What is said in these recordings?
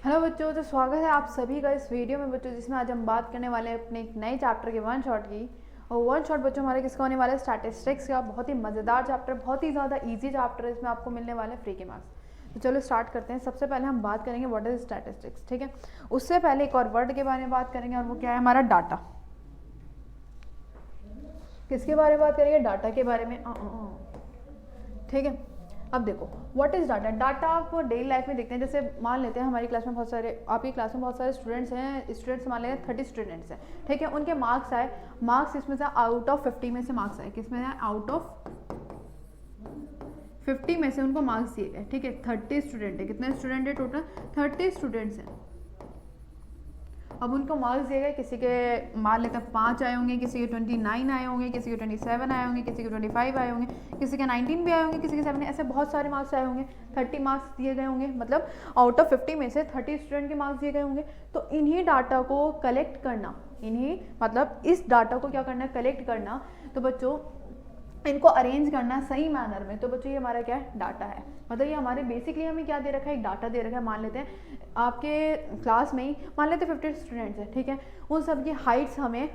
Hello बच्चों, तो स्वागत है आप सभी का इस वीडियो में बच्चों, जिसमें आज हम बात करने वाले हैं अपने एक नए चैप्टर के वन शॉट की। और वन शॉट बच्चों हमारे किसका होने वाला है? स्टैटिस्टिक्स का। बहुत ही मज़ेदार चैप्टर, बहुत ही ज़्यादा इजी चैप्टर है। इसमें आपको मिलने वाले फ्री के मार्क्स। तो चलो स्टार्ट करते हैं। सबसे पहले हम बात करेंगे व्हाट इज स्टैटिस्टिक्स, ठीक है। उससे पहले एक और वर्ड के बारे में बात करेंगे, और वो क्या है? हमारा डाटा। किसके बारे में बात करेंगे? डाटा के बारे में, ठीक है। अब देखो व्हाट इज डाटा। डाटा आप डेली लाइफ में देखते हैं। जैसे मान लेते हैं हमारी क्लास में बहुत सारे, आपकी क्लास में बहुत सारे स्टूडेंट्स हैं। स्टूडेंट्स मान लेते हैं 30 स्टूडेंट्स हैं, ठीक है। उनके मार्क्स आए, मार्क्स इसमें से आउट ऑफ 50 में से मार्क्स आए। किसमें आए? आउट ऑफ 50 में से उनको मार्क्स दिए गए, ठीक है। 30 स्टूडेंट है। कितने स्टूडेंट है टोटल? 30 स्टूडेंट्स हैं। अब उनको मार्क्स दिए गए। किसी के मान लेते हैं 5 आए होंगे, किसी के 29 आए होंगे, किसी के 27 आए होंगे, किसी के 25 आए होंगे, किसी के 19 भी आए होंगे, किसी के 7, ऐसे बहुत सारे मार्क्स आए होंगे। 30 मार्क्स दिए गए होंगे, मतलब आउट ऑफ 50 में से 30 स्टूडेंट के मार्क्स दिए गए होंगे। तो इन्हीं डाटा को कलेक्ट करना, इन्हीं मतलब इस डाटा को क्या करना है? कलेक्ट करना। तो बच्चों इनको अरेंज करना सही मैनर में। तो बच्चों ये हमारा क्या है? डाटा है। मतलब ये हमारे बेसिकली हमें क्या दे रखा है? एक डाटा दे रखा है। मान लेते हैं आपके क्लास में ही मान लेते हैं 50 स्टूडेंट्स हैं, ठीक है। उन सब की हाइट्स हमें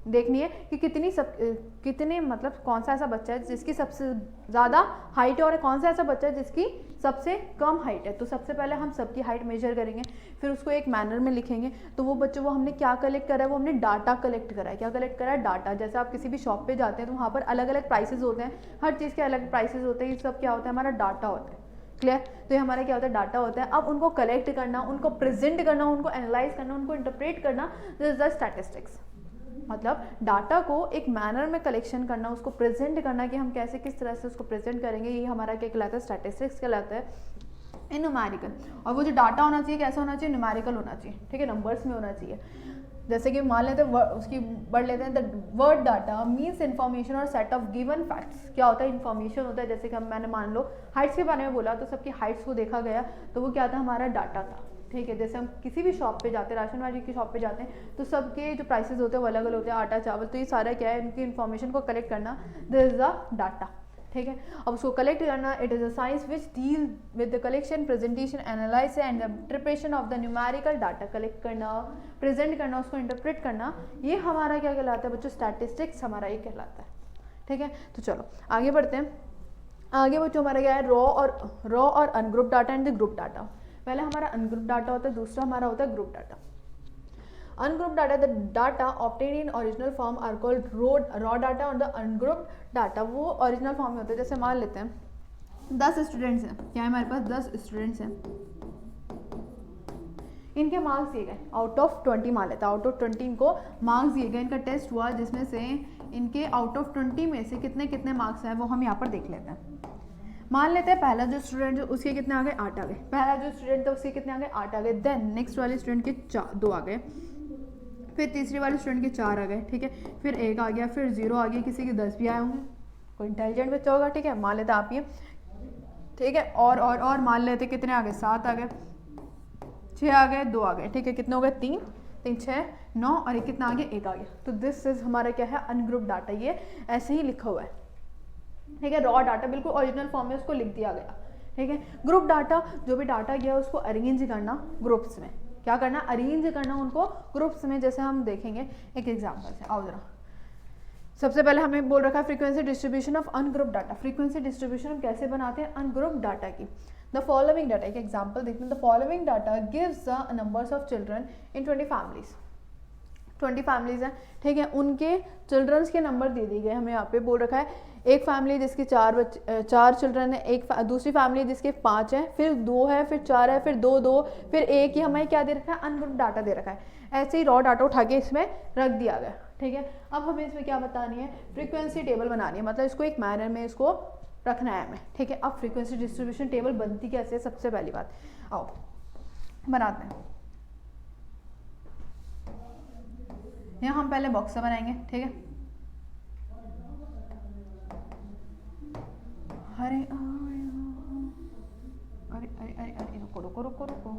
देखनी है कि कितने मतलब कौन सा ऐसा बच्चा है जिसकी सबसे ज़्यादा हाइट है और कौन सा ऐसा बच्चा है जिसकी सबसे कम हाइट है। तो सबसे पहले हम सबकी हाइट मेजर करेंगे, फिर उसको एक मैनर में लिखेंगे। तो वो बच्चों, वो हमने क्या कलेक्ट करा है? वो हमने डाटा कलेक्ट करा है। क्या कलेक्ट करा है? डाटा। जैसे आप किसी भी शॉप पे जाते हैं तो वहाँ पर अलग अलग प्राइसेस होते हैं, हर चीज़ के अलग प्राइसेस होते हैं। ये सब क्या होता है? हमारा डाटा होता है। क्लियर? तो ये हमारा क्या होता है? डाटा होता है। अब उनको कलेक्ट करना, उनको प्रेजेंट करना, उनको एनालाइज करना, उनको इंटरप्रेट करना, दिस इज द स्टैटिस्टिक्स। मतलब डाटा को एक मैनर में कलेक्शन करना, उसको प्रेजेंट करना कि हम कैसे किस तरह से उसको प्रेजेंट करेंगे, ये हमारा क्या कहलाता है? स्टैटिस्टिक्स कहलाता है, इन न्यूमेरिकल। और वो जो डाटा होना चाहिए कैसा होना चाहिए? न्यूमेरिकल होना चाहिए, ठीक है। नंबर्स में होना चाहिए। जैसे कि मान लेते हैं उसकी बढ़ लेते हैं, the word data means information और सेट ऑफ गिवन फैक्ट्स। क्या होता है? इन्फॉर्मेशन होता है। जैसे कि मैंने मान लो हाइट्स के बारे में बोला, तो सबकी हाइट्स को देखा गया, तो वो क्या था? हमारा डाटा था, ठीक है। जैसे हम किसी भी शॉप पे जाते हैं, राशन वाली की शॉप पे जाते हैं, तो सबके जो प्राइसेस होते हैं वो अलग अलग होते हैं, आटा चावल। तो ये सारा क्या है? इनकी इन्फॉर्मेशन को कलेक्ट करना, दिस इज अ डाटा, ठीक है। अब उसको कलेक्ट करना, it is a science which deal with the collection, presentation, analyse and interpretation of the numerical data. Collect करना, प्रेजेंट करना, उसको इंटरप्रेट करना, ये हमारा क्या कहलाता है बच्चों? स्टैटिस्टिक्स हमारा ये कहलाता है, ठीक है। तो चलो आगे बढ़ते हैं। आगे बच्चों हमारा क्या है? रॉ और ungroup data and the group data. पहले हमारा अनग्रुप डाटा होता है, दूसरा हमारा होता है group data. Ungrouped data, the data obtained in original form are called raw data, और the ungrouped data वो original form में होते हैं। जैसे मान लेते हैं 10 स्टूडेंट्स हैं, क्या है हमारे पास? 10 स्टूडेंट्स हैं। इनके मार्क्स दिए गए आउट ऑफ 20, मान लेते हैं आउट ऑफ 20 इनको मार्क्स दिए गए। इनका टेस्ट हुआ, जिसमें से इनके आउट ऑफ 20 में से कितने कितने मार्क्स आए वो हम यहाँ पर देख लेते हैं। मान लेते हैं पहला जो स्टूडेंट है उसके कितने आ गए? 8 आ गए। पहला जो स्टूडेंट था उसके कितने आ गए? 8 आ गए। देन नेक्स्ट वाले स्टूडेंट के 2 आ गए, फिर तीसरे वाले स्टूडेंट के 4 आ गए, ठीक है। फिर 1 आ गया, फिर 0 आ गया, किसी के 10 भी आए होंगे। कोई इंटेलिजेंट बच्चा होगा, ठीक है। मान लेते आप ये, ठीक है। और मान लेते कितने आ गए? 7 आ गए, 6 आ गए, 2 आ गए, ठीक है। कितने हो गए? 3 3 6 9, और एक कितना आ गया? 1 आ गया। तो दिस इज हमारा क्या है? Ungroup data. ये ऐसे ही लिखा हुआ है, ठीक है। रॉ डाटा बिल्कुल ओरिजिनल फॉर्म में उसको लिख दिया गया, ठीक है। ग्रुप डाटा, जो भी डाटा गया उसको अरेंज करना ग्रुप्स में। क्या करना? अरेंज करना उनको ग्रुप्स में। जैसे हम देखेंगे एक एग्जांपल से, आओ जरा। सबसे पहले हमें बोल रखा है frequency distribution of ungroup data. Frequency distribution हम कैसे बनाते हैं अनग्रुप डाटा की? द फॉलोइंग डाटा, एक एग्जांपल देखते हैं। The following data gives the numbers of children in 20 families. 20 families हैं, ठीक है। उनके चिल्ड्रंस के नंबर दे दिए गए, हमें यहाँ पे बोल रखा है एक फैमिली जिसके 4 चिल्ड्रन है, एक दूसरी फैमिली जिसके 5 है, फिर 2 है, फिर 4 है, फिर 2 2, फिर 1। ये हमें क्या दे रखा है? अनग्रुप डाटा दे रखा है। ऐसे ही रॉ डाटा उठा के इसमें रख दिया गया, ठीक है। अब हमें इसमें क्या बतानी है? फ्रीक्वेंसी टेबल बनानी है, मतलब इसको एक मैनर में इसको रखना है हमें, ठीक है। अब फ्रीक्वेंसी डिस्ट्रीब्यूशन टेबल बनती कैसे है? सबसे पहली बात आओ बनाते हैं। यहाँ हम पहले बॉक्स बनाएंगे, ठीक है। अरे अरे अरे अरे अरे रुको रुको रुको रुको,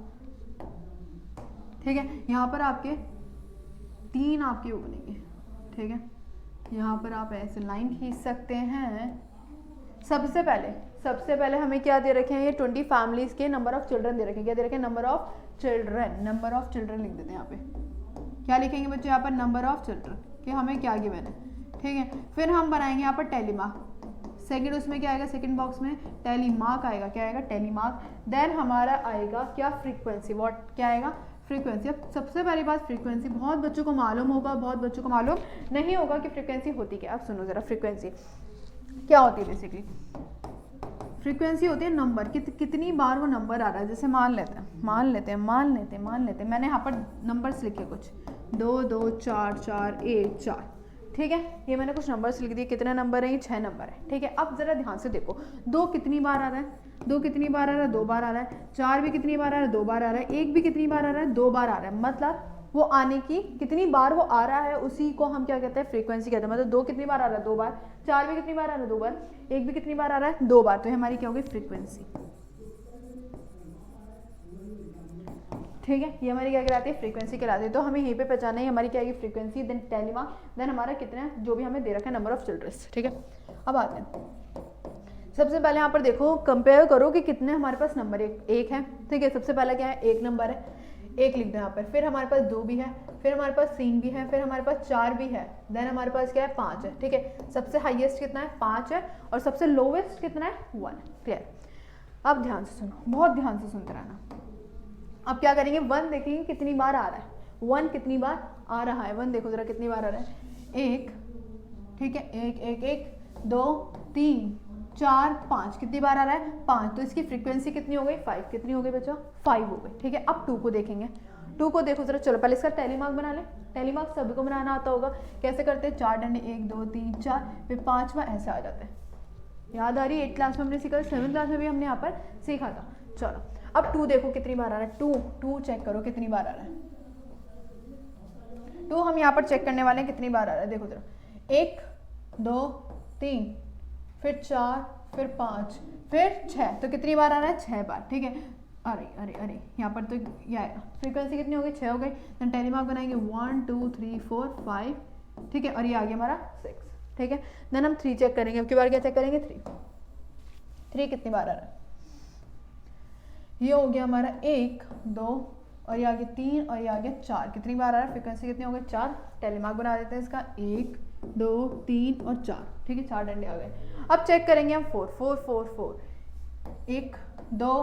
ठीक है। यहाँ पर आपके 3 आपके वो बनेंगे, ठीक है। यहाँ पर आप ऐसे लाइन खींच सकते हैं। सबसे पहले हमें क्या दे रखे हैं? ये 20 फैमिलीज के नंबर ऑफ चिल्ड्रन दे रखे हैं। क्या दे रखे हैं? Number of children, number of children लिख देते हैं यहाँ पे। क्या लिखेंगे बच्चे यहाँ पर? नंबर ऑफ चिल्ड्रन, कि हमें क्या गिवन है, ठीक है। फिर हम बनाएंगे यहाँ पर टेलीमार्क, सेकंड उसमें क्या आएगा, सेकंड बॉक्स में टेलीमार्क आएगा, क्या आएगा? टेलीमार्क। देन हमारा आएगा क्या? फ्रीक्वेंसी। व्हाट, क्या आएगा? फ्रीक्वेंसी। अब सबसे पहली बात फ्रीक्वेंसी, बहुत बच्चों को मालूम होगा, बहुत बच्चों को मालूम नहीं होगा कि फ्रीक्वेंसी होती क्या। अब सुनो जरा, फ्रीक्वेंसी क्या होती है बेसिकली। फ्रीक्वेंसी होती है नंबर, कितनी बार वो नंबर आ रहा है। जैसे मान लेते हैं मैंने यहाँ पर नंबर्स लिखे कुछ 2 2 4 4 1 4, ठीक है। ये मैंने कुछ नंबर्स लिख दिए। कितने नंबर हैं? ये 6 नंबर है, ठीक है। अब जरा ध्यान से देखो, 2 कितनी बार आ रहा है? 2 कितनी बार आ रहा है? 2 बार आ रहा है। 4 भी कितनी बार आ रहा है? 2 बार आ रहा है। 1 भी कितनी बार आ रहा है? 2 बार आ रहा है। मतलब वो आने की कितनी बार वो आ रहा है, उसी को हम क्या कहते हैं? फ्रीक्वेंसी कहते हैं। मतलब 2 कितनी बार आ रहा है? 2 बार। 4 भी कितनी बार आ रहा है? 2 बार। 1 भी कितनी बार आ रहा है? 2 बार। तो ये हमारी क्या होगी? फ्रीक्वेंसी, ठीक है। ये हमारी क्या कहलाती है? फ्रीक्वेंसी कहलाती है। तो हमें यहीं पे पहचाना है हमारी क्या आएगी? फ्रीक्वेंसी, देन टेलीमार्क, देन हमारा कितना जो भी हमें दे रखा है नंबर ऑफ चिल्ड्रंस, ठीक है। अब आते हैं, सबसे पहले यहाँ पर देखो, कंपेयर करो कि कितने हमारे पास नंबर एक है, ठीक है। सबसे पहला क्या है? 1 नंबर है, 1 लिख दो यहाँ पर। फिर हमारे पास 2 भी है, फिर हमारे पास 3 भी है, फिर हमारे पास 4 भी है, देन हमारे पास क्या है? 5 है, ठीक है। सबसे हाईएस्ट कितना है? 5 है, और सबसे लोवेस्ट कितना है? 1 है, क्लियर। अब ध्यान से सुनो, बहुत ध्यान से सुनते रहना। अब क्या करेंगे? 1 देखेंगे कितनी बार आ रहा है, 1 कितनी बार आ रहा है। 1 देखो जरा कितनी बार आ रहा है? 1, ठीक है। 1 1 1 2 3 4 5, कितनी बार आ रहा है? 5। तो इसकी फ्रीक्वेंसी कितनी हो गई? 5। कितनी हो गई बच्चा? 5 हो गई, ठीक है। अब 2 को देखेंगे, 2 को देखो जरा। चलो पहले इसका टेलीमार्क बना ले। टेलीमार्क सभी को बनाना आता होगा। कैसे करते हैं? 4 डंडे, 1 2 3 4, फिर 5वां ऐसे आ जाता है। याद आ रही है? 8th क्लास में हमने सीखा, 7th क्लास में भी हमने यहाँ पर सीखा था। चलो अब 2 देखो कितनी बार आ रहा है। 2 चेक करो कितनी बार आ रहा है। 2 हम यहाँ पर चेक करने वाले हैं कितनी बार आ रहा है। देखो जरा, 1 2 3, फिर 4, फिर 5, फिर 6। तो कितनी बार आ रहा है? 6 बार, ठीक है। अरे अरे अरे, यहाँ पर तो ये आएगा। फ्रीक्वेंसी कितनी हो गई? 6 हो गई। देन टेलीमार्क बनाएंगे 1 2 3 4 5, ठीक है। और ये आ गया हमारा 6, ठीक है। देन हम 3 चेक करेंगे। अब की बार क्या चेक करेंगे? 3 कितनी बार आ रहा है? ये हो गया हमारा 1 2, और ये आगे 3, और ये आगे 4। कितनी बार आ रहा है? फ्रीक्वेंसी कितनी हो गई? 4। टेलीमार्क बना देते हैं इसका 1 2 3 और 4, ठीक है। 4 डंडे आ गए। अब चेक करेंगे हम 4 4 4 4, 1 2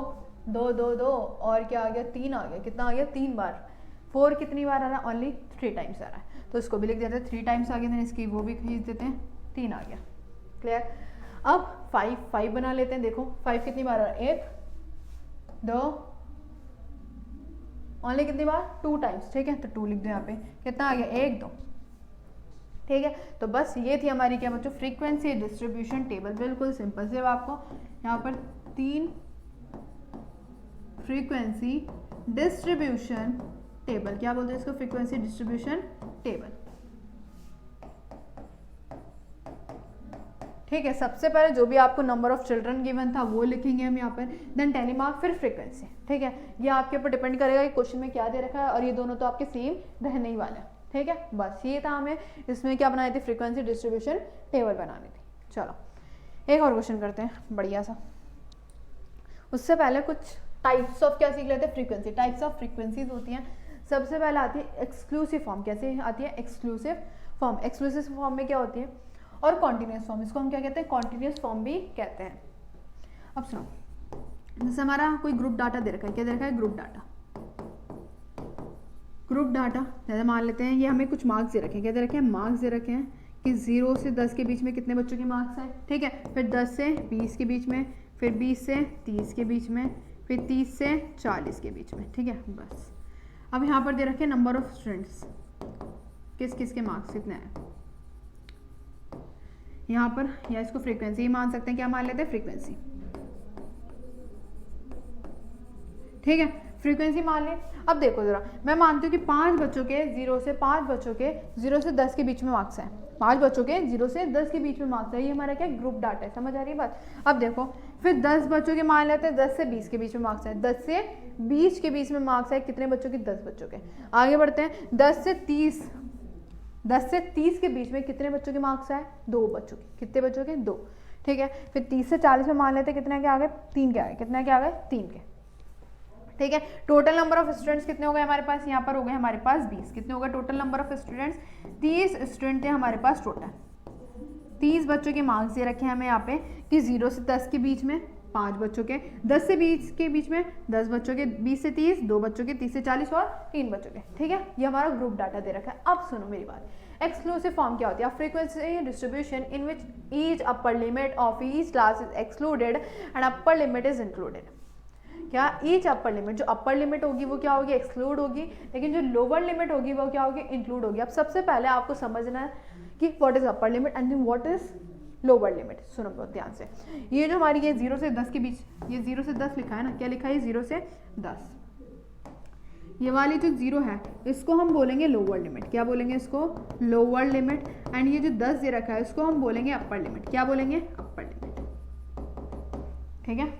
2 2 2, और क्या आ गया? 3 आ गया। कितना आ गया? 3 बार। 4 कितनी बार आ रहा है? ओनली 3 टाइम्स आ रहा है। तो इसको भी लिख देते हैं 3 टाइम्स आ गया। देन इसकी वो भी खींच देते हैं, 3 आ गया, क्लियर। अब 5 बना लेते हैं। देखो 5 कितनी बार आ रहा है? 1 2, ओनली कितनी बार? 2 टाइम्स, ठीक है। तो 2 लिख दो यहाँ पे। कितना आ गया? 1 2, ठीक है। तो बस ये थी हमारी क्या बच्चों? Frequency distribution table. बिल्कुल सिंपल। सिर्फ आपको यहाँ पर 3 फ्रीक्वेंसी डिस्ट्रीब्यूशन टेबल, क्या बोलते हैं इसको? फ्रीक्वेंसी डिस्ट्रीब्यूशन टेबल, ठीक है। सबसे पहले जो भी आपको नंबर ऑफ चिल्ड्रन गिवन था वो लिखेंगे हम यहाँ पर, देन टेलीमार्क, फिर फ्रीक्वेंसी, ठीक है। ये आपके ऊपर डिपेंड करेगा कि क्वेश्चन में क्या दे रखा है, और ये दोनों तो आपके सेम रहने ही वाले हैं, ठीक है। बस ये था हमें इसमें क्या बनाई थी? फ्रीक्वेंसी डिस्ट्रीब्यूशन टेबल बनानी थी। चलो एक और क्वेश्चन करते हैं बढ़िया सा। उससे पहले कुछ टाइप्स ऑफ क्या सीख लेते हैं? फ्रीक्वेंसी। टाइप्स ऑफ फ्रीक्वेंसीज होती हैं। सबसे पहले आती है एक्सक्लूसिव फॉर्म। कैसे आती है? Exclusive form. एक्सक्लूसिव फॉर्म में क्या होती है? और कॉन्टिन्यूस फॉर्म, इसको हम क्या कहते हैं? कॉन्टिन्यूस फॉर्म भी कहते हैं। अब सुनो, जैसे हमारा कोई ग्रुप डाटा दे रखा है। क्या दे रखा है? Group data. ग्रुप डाटा जैसे मान लेते हैं, ये हमें कुछ मार्क्स दे रखे हैं। क्या दे रखे हैं? मार्क्स दे रखे हैं कि 0 से 10 के बीच में कितने बच्चों के मार्क्स हैं, ठीक है। फिर 10 से 20 के बीच में, फिर 20 से 30 के बीच में, फिर 30 से 40 के बीच में, ठीक है। बस अब यहाँ पर दे रखे हैं नंबर ऑफ स्टूडेंट्स, किस किस के मार्क्स कितने हैं यहाँ पर, या इसको फ्रीक्वेंसी ही मान सकते हैं। क्या मान लेते हैं? फ्रीक्वेंसी, ठीक है। फ्रीक्वेंसी मान लें। अब देखो जरा, मैं मानती हूँ कि 5 बच्चों के 0 से 10 के बीच में मार्क्स हैं। 5 बच्चों के 0 से 10 के बीच में मार्क्स है। ये हमारा क्या? ग्रुप डाटा है। समझ आ रही है बात? अब देखो, फिर 10 बच्चों के मान लेते हैं 10 से 20 के बीच में मार्क्स है। 10 से 20 के बीच में मार्क्स है। कितने बच्चों के? 10 बच्चों के। आगे बढ़ते हैं, 10 से 30 के बीच में कितने बच्चों के मार्क्स है? 2 बच्चों के। कितने बच्चों के? 2, ठीक है। फिर 30 से 40 में मान लेते हैं कितने के आ गए? 3 के आ गए। कितने के आ गए? 3 के, ठीक है। टोटल नंबर ऑफ स्टूडेंट्स कितने हो गए हमारे पास, यहाँ पर हो गए हमारे पास 20। कितने हो गए total number of students, 30 student थे हमारे पास टोटल। 30 बच्चों के मार्क्स दे रखे हैं हमें यहाँ पे कि 0 से 10 के बीच में 5 बच्चों के, 10 से 20 के बीच में 10 बच्चों के, 20 से 30 2 बच्चों के, 30 से 40 और 3 बच्चों के। ठीक है, ये हमारा ग्रुप डाटा दे रखा है। अब सुनो मेरी बात, एक्सक्लूसिव फॉर्म क्या होती है, frequency distribution in which each upper limit of each class is excluded and upper limit is included. क्या, ईच अपर लिमिट, जो अपर लिमिट होगी वो क्या होगी, एक्सक्लूड होगी, लेकिन जो लोअर लिमिट होगी वो क्या होगी, इंक्लूड होगी। अब सबसे पहले आपको समझना है कि what is upper limit and what is lower limit. सुनो बहुत ध्यान से, ये जो हमारी ये 0 से 10 के बीच, ये 0 से 10 लिखा है ना, क्या लिखा है 0 से 10, ये वाली जो 0 है इसको हम बोलेंगे लोअर लिमिट। क्या बोलेंगे इसको, लोअर लिमिट। एंड ये जो 10 दे रखा है इसको हम बोलेंगे अपर लिमिट। क्या बोलेंगे, अपर लिमिट। ठीक है,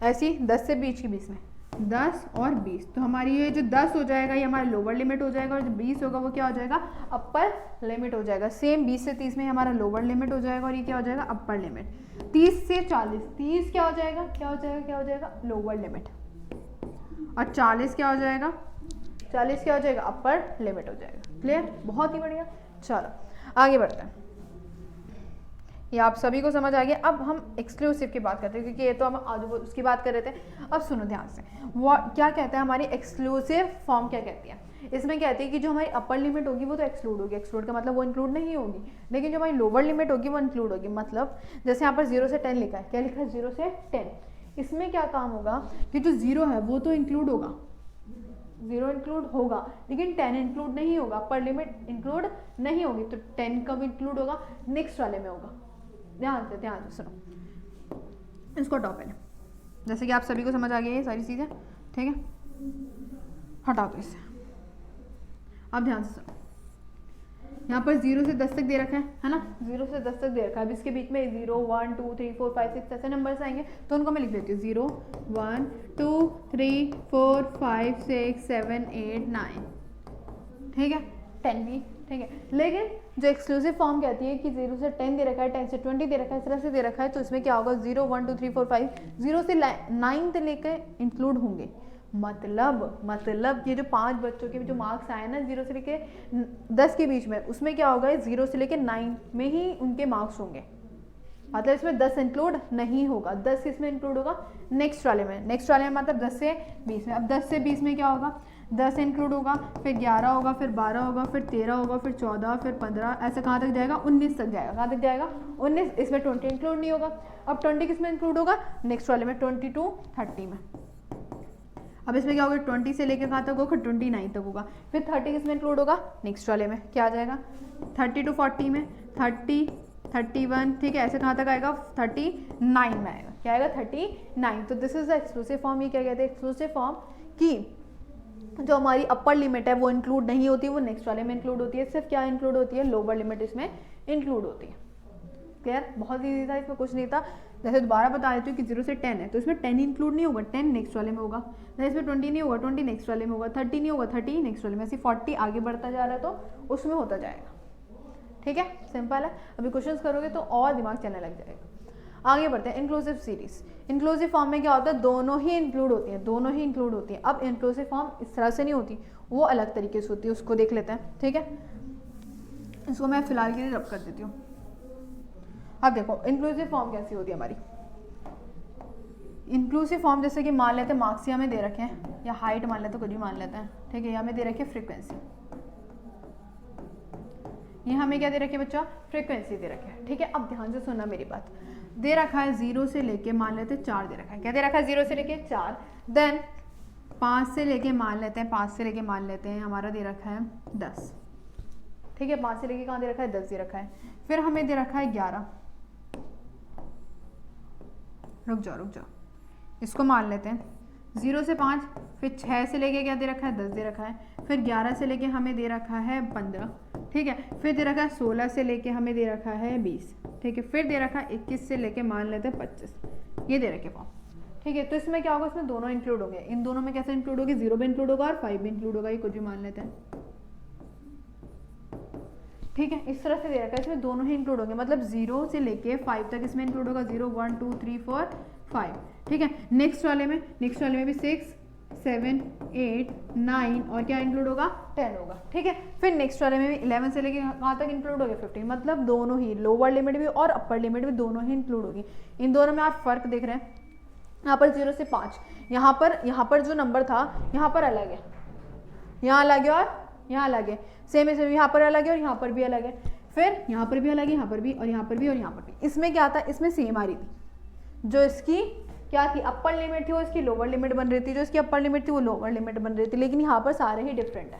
ऐसी 10 से 20 के बीच में 10 और 20, तो हमारी ये जो 10 हो जाएगा ये हमारा लोअर लिमिट हो जाएगा, और जो 20 होगा वो क्या हो जाएगा, अपर लिमिट हो जाएगा। सेम 20 से 30 में हमारा लोअर लिमिट हो जाएगा, और ये क्या हो जाएगा, अपर लिमिट। 30 से 40, 30 क्या हो जाएगा, क्या हो जाएगा, क्या हो जाएगा, लोअर लिमिट, और 40 क्या हो जाएगा, 40 क्या हो जाएगा, अपर लिमिट हो जाएगा। क्लियर, बहुत ही बढ़िया। चलो आगे बढ़ते हैं, ये आप सभी को समझ आ गया। अब हम एक्सक्लूसिव की बात करते हैं, क्योंकि ये तो हम आज उसकी बात कर रहे थे। अब सुनो ध्यान से, वो क्या कहता है हमारी एक्सक्लूसिव फॉर्म क्या कहती है, इसमें कहती है कि जो हमारी अपर लिमिट होगी वो तो एक्सक्लूड होगी, एक्सक्लूड का मतलब वो इंक्लूड नहीं होगी, लेकिन जो हमारी लोअर लिमिट होगी वो इंक्लूड होगी। मतलब जैसे यहाँ पर 0 से 10 लिखा है, क्या लिखा है, 0 से 10, इसमें क्या काम होगा कि जो 0 है वो तो इंक्लूड होगा, 0 इंक्लूड होगा, लेकिन 10 इंक्लूड नहीं होगा, अपर लिमिट इंक्लूड नहीं होगी, तो 10 कब इंक्लूड होगा, नेक्स्ट वाले में होगा। ध्यान से सुनो, इसको टॉपिक, जैसे कि आप सभी को समझ आ गई ये सारी चीज़ें। ठीक है, हटाओ तो इससे। अब ध्यान से सुनो, यहाँ पर 0 से 10 तक दे रखा है ना, 0 से 10 तक दे रखा है। अब इसके बीच में 0 1 2 3 4 5 6 ऐसे नंबर्स आएंगे, तो उनको मैं लिख देती हूँ 0 1 2 3 4 5 6 7 8 9। ठीक है, 10 भी। ठीक है, लेकिन जो एक्सक्लूसिव फॉर्म कहती है कि 0 से 10 दे रखा है, 10 से 20 दे रखा है, इस तरह से दे रखा है, तो इसमें क्या होगा, 0 1 2 3 4 5, 0 से 9 तक लेकर इंक्लूड होंगे। मतलब ये जो 5 बच्चों के जो मार्क्स आए ना 0 से लेके 10 के बीच में, उसमें क्या होगा, 0 से लेके 9 में ही उनके मार्क्स होंगे। मतलब इसमें 10 इंक्लूड नहीं होगा, 10 इसमें इंक्लूड होगा नेक्स्ट वाले में, नेक्स्ट वाले में मतलब 10 से 20 में। अब 10 से 20 में क्या होगा, 10 इंक्लूड होगा, फिर 11 होगा, फिर 12 होगा, फिर 13 होगा, फिर 14, फिर 15, ऐसे कहाँ तक जाएगा, 19 तक जाएगा। कहाँ तक जाएगा, 19। इसमें 20 इंक्लूड नहीं होगा। अब 20 किस में इंक्लूड होगा, नेक्स्ट वाले में, 22 30 में। अब इसमें क्या होगा, 20 से लेकर कहाँ तक होगा, 29 तक होगा। फिर 30 किस में इंक्लूड होगा, नेक्स्ट वाले में, क्या आ जाएगा, 30 to 40 में, 30 31। ठीक है, ऐसे कहाँ तक आएगा, 39 में आएगा। क्या आएगा, 39। तो this is the exclusive form. ये क्या कहते हैं, एक्सक्लूसिव फॉर्म, कि जो हमारी अपर लिमिट है वो इंक्लूड नहीं होती, वो नेक्स्ट वाले में इंक्लूड होती है। सिर्फ क्या इंक्लूड होती है, लोअर लिमिट इसमें इंक्लूड होती है। क्लियर, बहुत ईजी था, इसमें कुछ नहीं था। जैसे दोबारा बता देती हूँ कि 0 से 10 है, तो इसमें 10 इंक्लूड नहीं होगा, 10 नेक्स्ट वाले में होगा। जैसे इसमें 20 नहीं होगा, 20 नेक्स्ट वाले में होगा, 30 नहीं होगा, 30 नेक्स्ट वाले में, ऐसे 40 आगे बढ़ता जा रहा है तो उसमें होता जाएगा। ठीक है, सिंपल है। अभी क्वेश्चन करोगे तो और दिमाग चलने लग जाएगा। आगे बढ़ते हैं, इंक्लूसिव सीरीज। इंक्लूसिव फॉर्म में क्या होता है, दोनों ही इंक्लूड होती हैं, दोनों ही इंक्लूड होती हैं। अब इंक्लूसिव फॉर्म इस तरह से नहीं होती, वो अलग तरीके से होती है, उसको देख लेते हैं। ठीक है, इसको मैं फिलहाल के लिए रब कर देती हूँ। अब देखो इंक्लूसिव फॉर्म कैसी होती है हमारी। इंक्लूसिव फॉर्म जैसे कि मान लेते हैं मार्क्स हमें दे रखे हैं, या हाइट मान लेते हैं, कुछ भी मान लेते हैं। ठीक है, हमें दे रखी है फ्रीक्वेंसी, ये हमें क्या दे रखे है बच्चा, फ्रीक्वेंसी दे रखे है। ठीक है, अब ध्यान से सुनना मेरी बात। दे रखा है 0 से लेके मान लेते हैं 4 दे रखा है। क्या दे रखा है, 0 से लेके 4। देन 5 से लेके मान लेते हैं, 5 से लेके मान लेते हैं हमारा दे रखा है 10। ठीक है, 5 से लेके कहाँ दे रखा है, 10 दे रखा है। फिर हमें दे रखा है 11। रुक जाओ, इसको मान लेते हैं 0 से 5, फिर 6 से लेके क्या दे रखा है, 10 दे रखा है। फिर 11 से लेके हमें दे रखा है 15। ठीक है, फिर दे रखा है 16 से लेके हमें दे रखा है 20। ठीक है, फिर दे रखा है 21 से लेके मान लेते हैं 25। ये दे रखे फॉर्म। ठीक है, तो इसमें क्या होगा, इसमें दोनों इंक्लूड होंगे। इन दोनों में कैसे इंक्लूड होगी, 0 भी इंक्लूड होगा और 5 भी इंक्लूड होगा, ये कुछ भी मान लेते हैं। ठीक है, इस तरह से दे रखा है, इसमें दोनों ही इंक्लूड होंगे। मतलब 0 से लेके 5 तक इसमें इंक्लूड होगा, 0 1 2 3 4 5। ठीक है, नेक्स्ट वाले में भी 6 7, 8, 9 और क्या इंक्लूड होगा 10 होगा, ठीक है। फिर नेक्स्ट वाले में भी 11 से लेके कहाँ तक इंक्लूड हो गया 15, मतलब दोनों ही लोअर लिमिट भी और अपर लिमिट भी दोनों ही इंक्लूड होगी। इन दोनों में आप फर्क देख रहे हैं, यहाँ पर 0 से 5, यहाँ पर जो नंबर था यहाँ पर अलग है, यहाँ अलग है और यहाँ अलग है, सेम है, यहाँ पर अलग है और यहाँ पर भी अलग है, फिर यहाँ पर भी अलग है, यहाँ पर भी और यहाँ पर भी और यहाँ पर भी। इसमें क्या था, इसमें सेम आ रही थी, जो इसकी क्या थी अपर लिमिट थी वो इसकी लोअर लिमिट बन रही थी, जो इसकी अपर लिमिट थी वो लोअर लिमिट बन रही थी, लेकिन यहाँ पर सारे ही डिफरेंट है।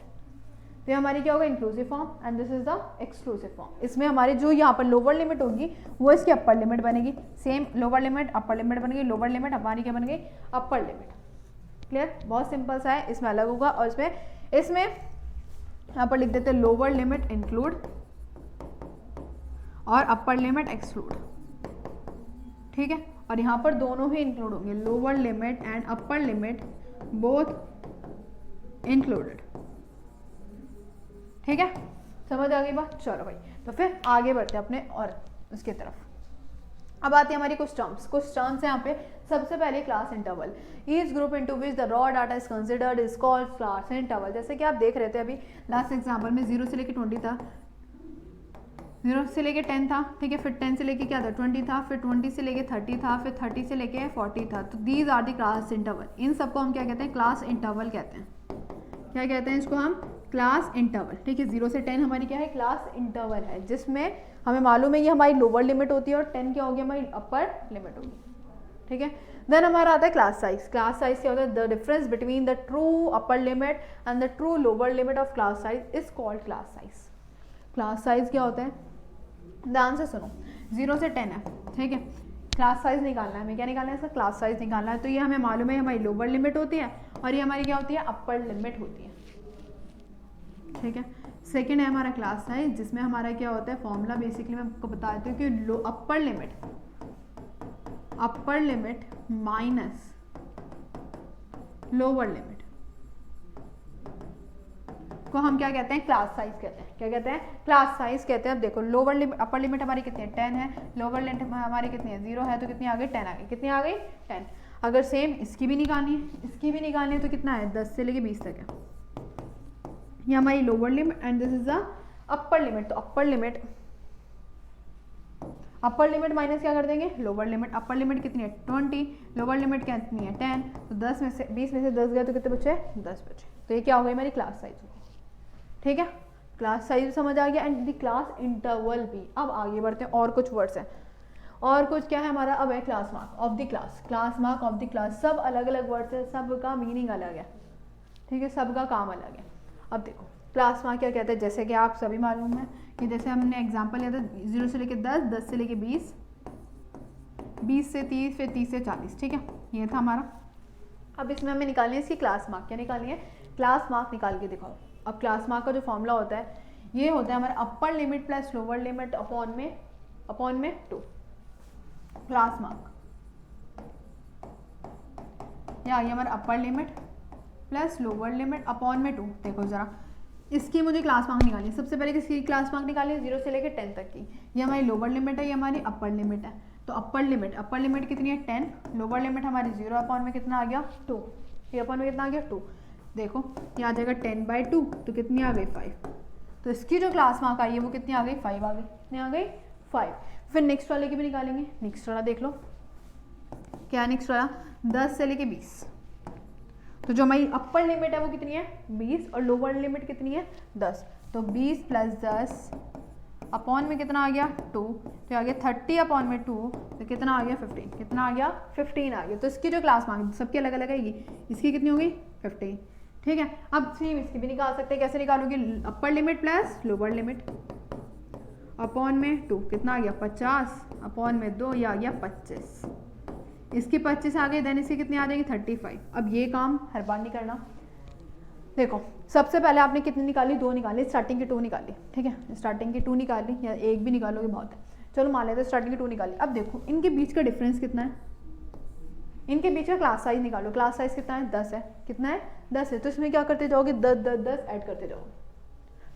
तो हमारी क्या होगा inclusive form and this is the exclusive form. इसमें हमारी जो यहाँ पर लोअर लिमिट होगी वो इसकी अपर लिमिट बनेगी, same lower limit upper limit बन गई, लोअर लिमिट हमारी क्या बन गई अपर लिमिट। क्लियर, बहुत सिंपल सा है, इसमें अलग होगा और इसमें यहाँ पर लिख देते हैं लोअर लिमिट इंक्लूड और अपर लिमिट एक्सक्लूड, ठीक है। और यहाँ पर दोनों ही इंक्लूड होंगे, lower limit and upper limit both included, ठीक है, समझ आ गई बात। चलो भाई, तो फिर आगे बढ़ते हैं अपने और उसके तरफ। अब आती है हमारी कुछ टर्म्स है यहाँ पे। सबसे पहले class interval, each group into which the raw data is considered is called class interval. जैसे कि आप देख रहे थे अभी लास्ट एग्जाम्पल में 0 से लेके 20 था, 0 से लेके 10 था, ठीक है, फिर 10 से लेके क्या था 20 था, फिर 20 से लेके 30 था, फिर 30 से लेके 40 था। तो these are the class interval. इन सबको हम क्या कहते हैं, क्लास इंटरवल कहते हैं। क्या कहते हैं इसको हम, क्लास इंटरवल, ठीक है। 0 से 10 हमारी क्या है, क्लास इंटरवल है, जिसमें हमें मालूम है ये हमारी लोअर लिमिट होती है और 10 क्या होगी हमारी अपर लिमिट होगी, ठीक है। देन हमारा आता है क्लास साइज। क्लास साइज क्या होता है, the difference between the true upper limit and the true lower limit of class size is called class size. Class size क्या होता है, ध्यान से सुनो, 0 से 10 है, ठीक है, क्लास साइज निकालना है, हमें क्या निकालना है इसका, क्लास साइज निकालना है। तो ये हमें मालूम है हमारी लोअर लिमिट होती है और ये हमारी क्या होती है अपर लिमिट होती है, ठीक है। सेकंड है हमारा क्लास साइज, जिसमें हमारा क्या होता है फॉर्मूला, बेसिकली मैं आपको बता देती हूँ कि upper limit minus lower limit को हम क्या कहते हैं, क्लास साइज कहते हैं। क्या कहते हैं, क्लास साइज कहते हैं। अब देखो लोअर लिमिट अपर लिमिट हमारी कितनी है 10 है, लोअर लिमिट हमारी कितनी है 0 है, तो कितनी आ गई 10 आ गई, कितनी आ गई 10। अगर सेम इसकी भी निकालनी है, इसकी भी निकालनी है, तो कितना है 10 से लेके 20 तक है, ये हमारी lower limit and this is the upper limit. तो अपर लिमिट माइनस क्या कर देंगे लोअर लिमिट। अपर लिमिट कितनी है 20, लोअर लिमिट कितनी है 10, तो 10 में से 20 में से 10 गया तो कितने बचे 10 बचे। तो ये क्या हो गई हमारी क्लास साइज, ठीक है। क्लास साइज समझ आ गया एंड द क्लास इंटरवल भी। अब आगे बढ़ते हैं, और कुछ वर्ड्स हैं, और कुछ क्या है हमारा, अब है class mark of the class. Class mark of the class, सब अलग अलग वर्ड्स है, सबका मीनिंग अलग है, ठीक है, सबका काम अलग है। अब देखो क्लास मार्क क्या कहते हैं, जैसे कि आप सभी मालूम है कि जैसे हमने एग्जांपल लिया था 0 से लेके 10, 10 से लेके 20, 20 से 30, फिर 30 से 40, ठीक है, ये था हमारा। अब इसमें हमें निकालनी है इसकी क्लास मार्क। क्या निकालनी है, क्लास मार्क निकाल के दिखाओ। अब क्लास मार्क का जो फॉर्मूला होता है ये होता है हमारा upper limit plus lower limit upon में 2। क्लास मार्क या ये हमारा upper limit plus lower limit upon में 2। देखो जरा, इसकी मुझे क्लास मार्क निकालनी है। सबसे पहले किसकी क्लास मार्क निकाली है 0 से लेकर 10 तक की। ये हमारी लोअर लिमिट है, ये हमारी अपर लिमिट है। तो अपर लिमिट कितनी है 10, लोअर लिमिट हमारी 0 अपॉन में कितना आ गया 2, ये अपॉन में कितना आ गया 2। देखो ये आ जाएगा 10/2, तो कितनी आ गई 5। तो इसकी जो क्लास मार्क आई है वो कितनी आ गई 5 आ गई, कितनी आ गई 5। फिर नेक्स्ट वाले की भी निकालेंगे। नेक्स्ट वाला देख लो क्या, नेक्स्ट वाला 10 से लेके 20। तो जो हमारी अपर लिमिट है वो कितनी है 20 और लोअर लिमिट कितनी है 10। तो 20 + 10 अपॉन में कितना आ गया 2, तो आ गया 30 अपॉन में 2, तो कितना आ गया 15, कितना आ गया 15 आ गया। तो इसकी जो क्लास मार्क सबकी अलग अलग आएगी, इसकी कितनी होगी 15, ठीक है। अब सेम इसकी भी निकाल सकते हैं, कैसे निकालोगे, upper limit plus lower limit upon में 2, कितना आ गया 50 अपॉन में 2, ये आ गया 25। इसकी 25 आ गई, देन इसकी कितनी आ जाएगी 35। अब ये काम हर बार नहीं करना। देखो सबसे पहले आपने कितनी निकाली, 2 निकाली, स्टार्टिंग की 2 निकाली, ठीक है, स्टार्टिंग की 2 निकाली, या एक भी निकालोगे बहुत है। चलो मान लेते हैं स्टार्टिंग की 2 निकाली। अब देखो इनके बीच का डिफरेंस कितना है, इनके बीच का क्लास साइज निकालो। क्लास साइज कितना है 10 है, कितना है 10 है। तो इसमें क्या करते जाओगे 10 10 10 ऐड करते जाओगे।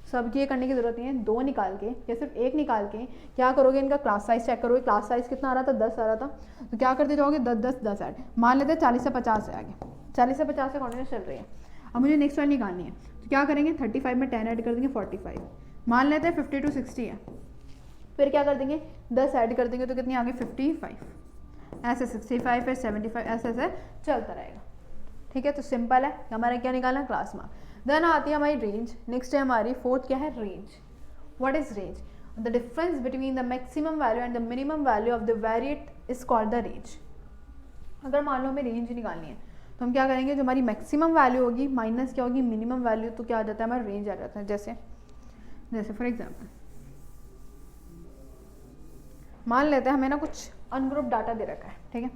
सबकी ये करने की जरूरत नहीं है, 2 निकाल के या सिर्फ 1 निकाल के क्या करोगे, इनका क्लास साइज चेक करोगे। क्लास साइज कितना आ रहा था 10 आ रहा था, तो क्या करते जाओगे 10 10 10 ऐड। मान लेते हैं 40 से 50 है आगे, 40 से 50 से कंटिन्यूस चल रही है। अब मुझे नेक्स्ट वाली निकालनी है, तो क्या करेंगे 35 में 10 ऐड कर देंगे 45, मान लेते हैं 50 to 60 है, फिर क्या कर देंगे 10 ऐड कर देंगे तो कितनी आ गई 55, ऐसे 65 फिर 75 ऐसे ऐसे चलता रहेगा। ठीक है, तो सिंपल है, हमारा क्या निकालना है क्लास मार्क। देन आती है हमारी रेंज। नेक्स्ट है हमारी फोर्थ क्या है range. What is range? The difference between the maximum value and the minimum value of the variate is called the range. अगर मान लो हमें रेंज निकालनी है तो हम क्या करेंगे, जो हमारी मैक्सिमम वैल्यू होगी माइनस क्या होगी मिनिमम वैल्यू, तो क्या आ जाता है हमारा रेंज आ जाता है। जैसे फॉर एग्जाम्पल मान लेते हैं हमें ना कुछ अनग्रुप डाटा दे रखा है, ठीक है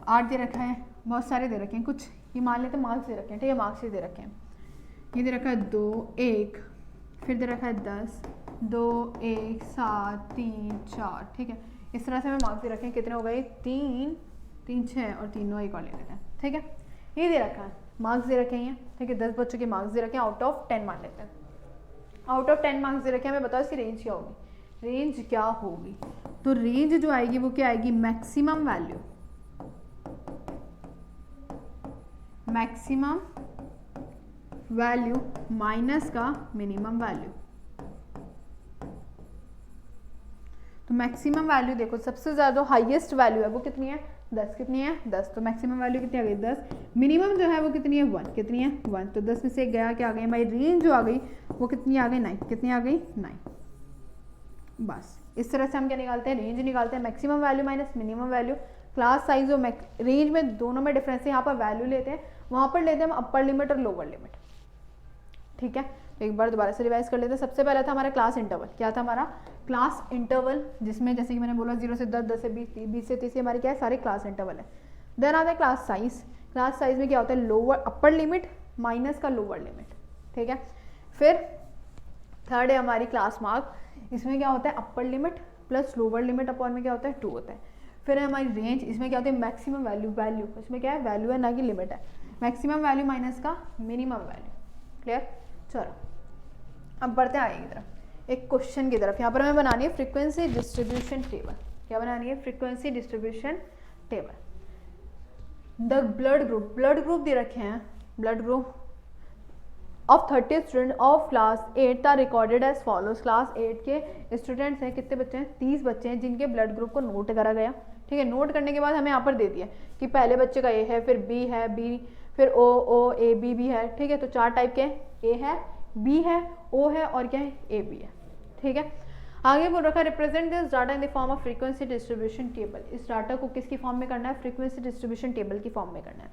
8 दे रखा है, बहुत सारे दे रखे हैं, कुछ ये मान लेते हैं मार्क्स दे रखे हैं, ठीक है मार्क्स दे रखे हैं, ये दे रखा है 2 1, फिर दे रखा है 10 2 1 7 3 4, ठीक है इस तरह से हमें मार्क्स दे रखे हैं। कितने हो गए 3 3 6 और 3 9 एक और ले लेते हैं, ठीक है ये दे रखा है मार्क्स दे रखे हैं, ठीक है 10 बच्चों के मार्क्स दे रखे हैं आउट ऑफ 10 मान लेते हैं। आउट ऑफ 10 मार्क्स दे रखे हैं, हमें बताओ इसकी रेंज क्या होगी। रेंज क्या होगी, तो रेंज जो आएगी वो क्या आएगी maximum value, maximum value minus का मिनिमम वैल्यू। तो मैक्सिमम वैल्यू देखो सबसे ज़्यादा हाईएस्ट वैल्यू है वो कितनी है 10, कितनी है 10, तो मैक्सिमम वैल्यू कितनी आ गई 10, मिनिमम जो है वो कितनी है 1, कितनी है 1, तो 10 में से गया क्या आ गई हमारी रेंज जो आ गई वो कितनी आ गई 9, कितनी आ गई 9। बस इस तरह से हम क्या निकालते हैं रेंज निकालते हैं, maximum value minus minimum value. Class size और रेंज में दोनों में डिफरेंस है, यहाँ पर वैल्यू लेते हैं वहाँ पर लेते हैं हम अपर लिमिट और लोअर लिमिट। ठीक है, तो एक बार दोबारा से रिवाइज कर लेते हैं। सबसे पहला था हमारा क्लास इंटरवल, क्या था हमारा क्लास इंटरवल, जिसमें जैसे कि मैंने बोला 0 से 10, 10 से 20, 20 से 30 हमारे क्या है सारे क्लास इंटरवल है। देन आता है क्लास साइज। क्लास साइज में क्या होता है लोअर अपर लिमिट माइनस का लोअर लिमिट, ठीक है। फिर थर्ड है हमारी क्लास मार्क, इसमें क्या होता है upper limit plus lower limit upon में क्या होता है 2 होता है। फिर है हमारी रेंज, इसमें क्या होता है मैक्सिमम वैल्यू, वैल्यू इसमें क्या है वैल्यू है ना कि लिमिट है, मैक्सिमम वैल्यू माइनस का मिनिमम वैल्यू। क्लियर, चलो अब बढ़ते हैं आगे की तरफ, एक क्वेश्चन की तरफ। यहाँ पर हमें बनानी है फ्रीक्वेंसी डिस्ट्रीब्यूशन टेबल। क्या बनानी है frequency distribution table. The blood group दे रखे हैं, blood group of 30 student of class 8 are recorded as follows. Class 8 के स्टूडेंट्स हैं, कितने बच्चे हैं 30 बच्चे हैं जिनके ब्लड ग्रुप को नोट करा गया। ठीक है, नोट करने के बाद हमें यहाँ पर दे दिया कि पहले बच्चे का ए है, फिर बी है, बी फिर ओ ए बी भी है। ठीक है, तो 4 टाइप के ए है, बी है, ओ है और क्या है ए बी है। ठीक है, आगे बोल रखा है represent this data in the form of frequency distribution table. इस डाटा को किसकी फॉर्म में करना है फ्रीक्वेंसी डिस्ट्रीब्यूशन टेबल की फॉर्म में करना है।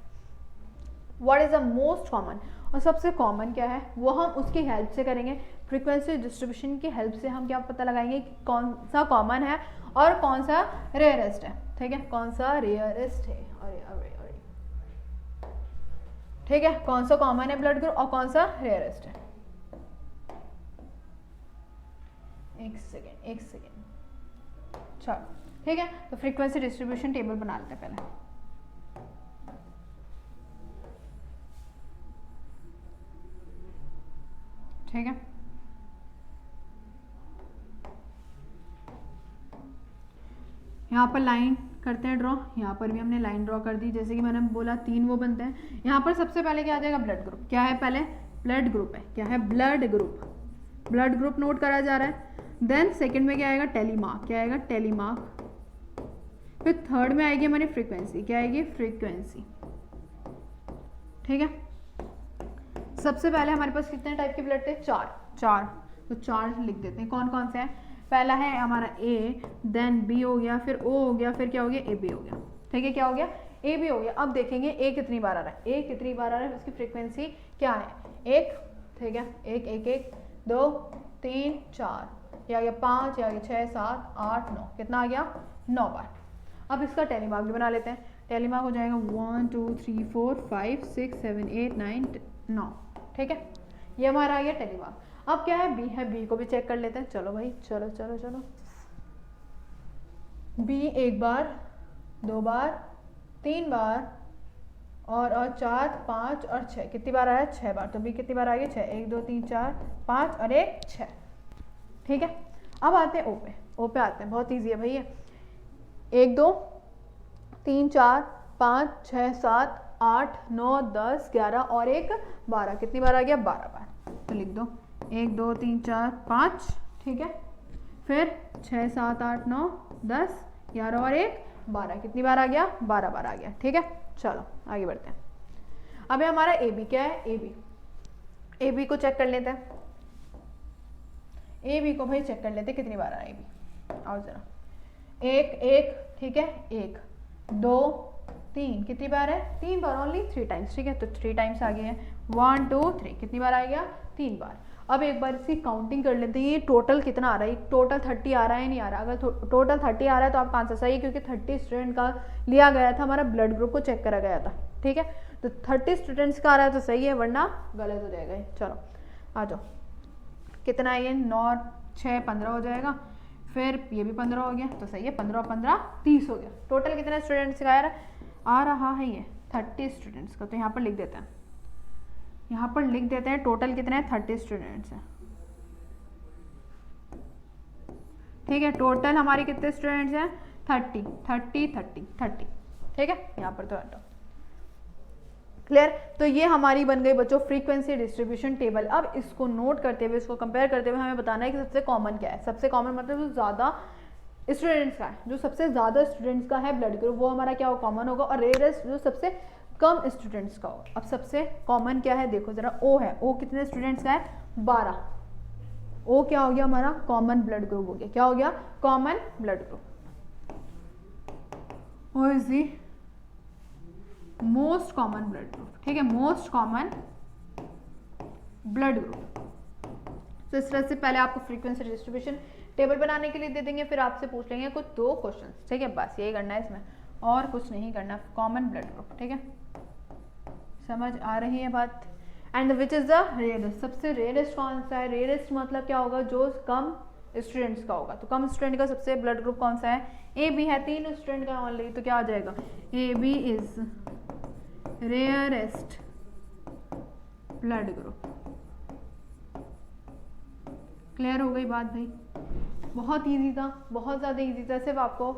What is the most common, और सबसे कॉमन क्या है वो हम उसकी हेल्प से करेंगे। फ्रीक्वेंसी डिस्ट्रीब्यूशन की हेल्प से हम क्या पता लगाएंगे कि कौन सा कॉमन है और कौन सा रेयरेस्ट है। ठीक है, कौन सा रेयरेस्ट है ठीक है, कौन सा कॉमन है ब्लड ग्रुप और कौन सा रेयरेस्ट है। एक सेकेंड चलो ठीक है, तो फ्रीक्वेंसी डिस्ट्रीब्यूशन टेबल बना लेते हैं पहले। ठीक है, यहाँ पर लाइन करते हैं ड्रॉ, यहाँ पर भी हमने लाइन ड्रॉ कर दी। जैसे कि मैंने बोला 3 वो बनते हैं। यहाँ पर सबसे पहले क्या आ जाएगा ब्लड ग्रुप। क्या है पहले ब्लड ग्रुप है, क्या है blood group, blood group note करा जा रहा है। देन सेकंड में क्या आएगा टेलीमार्क, क्या आएगा टेलीमार्क। फिर थर्ड में आएगी हमारी फ्रीक्वेंसी, क्या आएगी फ्रीक्वेंसी। ठीक है, सबसे पहले हमारे पास कितने टाइप के ब्लड थे 4, तो 4 लिख देते हैं। कौन कौन से हैं, पहला है हमारा ए, देन बी हो गया, फिर ओ हो गया, फिर क्या हो गया ए बी हो गया। ठीक है, क्या हो गया ए बी हो गया। अब देखेंगे ए कितनी बार आ रहा है, ए कितनी बार आ रहा है, उसकी फ्रीक्वेंसी क्या है 1। ठीक है, 1 1 1 2 3 4, ये आ गया 5, ये आ गया 6 7 8 9, कितना आ गया 9 बार। अब इसका टेलीमार्क भी बना लेते हैं। टेलीमार्क हो जाएगा 1 2 3 4 5 6 7 8 9 9। ठीक है, ये हमारा आ गया टेलीमार्क। अब क्या है बी है, बी को भी चेक कर लेते हैं। चलो भाई चलो चलो चलो, बी 1 बार 2 बार 3 बार और 4 5 और 6, कितनी बार आया 6 बार। तो बी कितनी बार आ गई 6, 1 2 3 4 5 और 1 6। ठीक है, अब आते हैं ओ पे। ओ पे आते हैं, बहुत ईजी है भैया। 1 2 3 4 5 6 7 8 9 10 11 और एक 12, कितनी बार आ गया? 12 बार। तो लिख दो 1 2 3 4 5, ठीक है। फिर 6 7 8 9 10 11 और एक 12, कितनी बार आ गया? 12 बार आ गया, ठीक है। चलो आगे बढ़ते हैं। अब हमारा ए बी क्या है? ए बी को चेक कर लेते हैं। ए बी को भाई चेक कर लेते हैं कितनी बार आया ए बी। आओ जरा, एक, ठीक है, 1 2 3, कितनी बार है? 3 बार, ओनली 3 टाइम्स, ठीक है। तो 3 टाइम्स आ गए हैं, 1 2 3, कितनी बार आ गया? 3 बार। अब एक बार इसकी काउंटिंग कर लेते हैं, ये टोटल कितना आ रहा है? टोटल 30 आ रहा है नहीं आ रहा? अगर टोटल 30 आ रहा है तो आपका आंसर सही है, क्योंकि 30 स्टूडेंट का लिया गया था, हमारा ब्लड ग्रुप को चेक करा गया था, ठीक है। तो 30 स्टूडेंट्स का आ रहा है तो सही है, वरना गलत हो जाएगा। चलो आ जाओ, कितना है ये? 9 6 15 हो जाएगा, फिर ये भी 15 हो गया, तो सही है। 15 और 15 30 हो गया। टोटल कितने स्टूडेंट्स का आ रहा है? ये 30 स्टूडेंट्स का। तो यहाँ पर लिख देते हैं, यहाँ पर लिख देते हैं टोटल कितने हैं? 30 स्टूडेंट्स हैं, ठीक है। टोटल हमारे कितने स्टूडेंट्स हैं? 30 30 30 30, ठीक है। यहाँ पर तो हटो, क्लियर। तो ये हमारी बन गई बच्चों फ्रीक्वेंसी डिस्ट्रीब्यूशन टेबल। अब इसको नोट करते हुए, इसको कंपेयर करते हुए हमें बताना है कि सबसे कॉमन क्या है। सबसे कॉमन मतलब जो ज़्यादा स्टूडेंट्स का है, जो सबसे ज़्यादा स्टूडेंट्स का है ब्लड ग्रुप, वो हमारा क्या हो? कॉमन होगा। और रेयरेस्ट जो सबसे कम स्टूडेंट्स का होगा। अब सबसे कॉमन क्या है? देखो जरा, ओ है। ओ कितने स्टूडेंट्स का है? 12। ओ क्या हो गया? हमारा कॉमन ब्लड ग्रुप हो गया। क्या हो गया? Common blood group. O is the most common blood group, ठीक है, मोस्ट कॉमन ब्लड ग्रुप। तो इस तरह से पहले आपको फ्रीक्वेंसी डिस्ट्रीब्यूशन टेबल बनाने के लिए दे देंगे, फिर आपसे पूछ लेंगे कुछ 2 क्वेश्चन, ठीक है। बस यही करना है इसमें, और कुछ नहीं करना। कॉमन ब्लड ग्रुप, ठीक है। समझ आ रही है बात? And which is the rarest? सबसे रेयरेस्ट कौन सा है? रेयरेस्ट मतलब क्या होगा? जो कम स्टूडेंट्स का होगा। तो कम स्टूडेंट का सबसे ब्लड ग्रुप कौन सा है? ए बी है। 3 स्टूडेंट का ऑनली, तो क्या आ जाएगा? A B is rarest blood group. Clear हो गई बात भाई? बहुत इजी था, बहुत ज़्यादा इजी था। सिर्फ आपको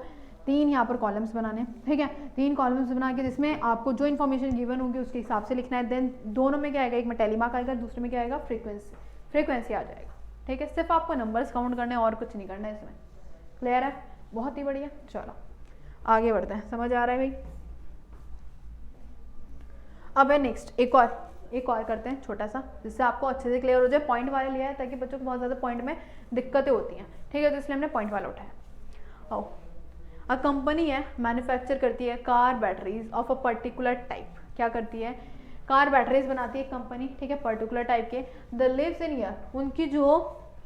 3 यहाँ पर कॉलम्स बनाने, ठीक है। 3 कॉलम्स बना के जिसमें आपको जो इन्फॉर्मेशन गिवन होगी उसके हिसाब से लिखना है। देन दोनों में क्या आएगा? एक में टेलीमार्क आएगा, दूसरे में क्या आएगा? फ्रीक्वेंसी आ जाएगा, ठीक है। सिर्फ आपको नंबर्स काउंट करने, और कुछ नहीं करना है इसमें। क्लियर है? बहुत ही बढ़िया। चलो आगे बढ़ते हैं। समझ आ रहा है भाई? अब है नेक्स्ट, एक और करते हैं छोटा सा, जिससे आपको अच्छे से क्लियर हो जाए। पॉइंट वाला लिया है ताकि बच्चों को बहुत ज़्यादा पॉइंट में दिक्कतें होती हैं, ठीक है। तो इसलिए हमने पॉइंट वाला उठाया। आओ, अ कंपनी है, मैन्युफैक्चर करती है car batteries of a particular type. क्या करती है? कार बैटरीज बनाती है कंपनी, ठीक है, पर्टिकुलर टाइप के। द लिव्स इन ईयर, उनकी जो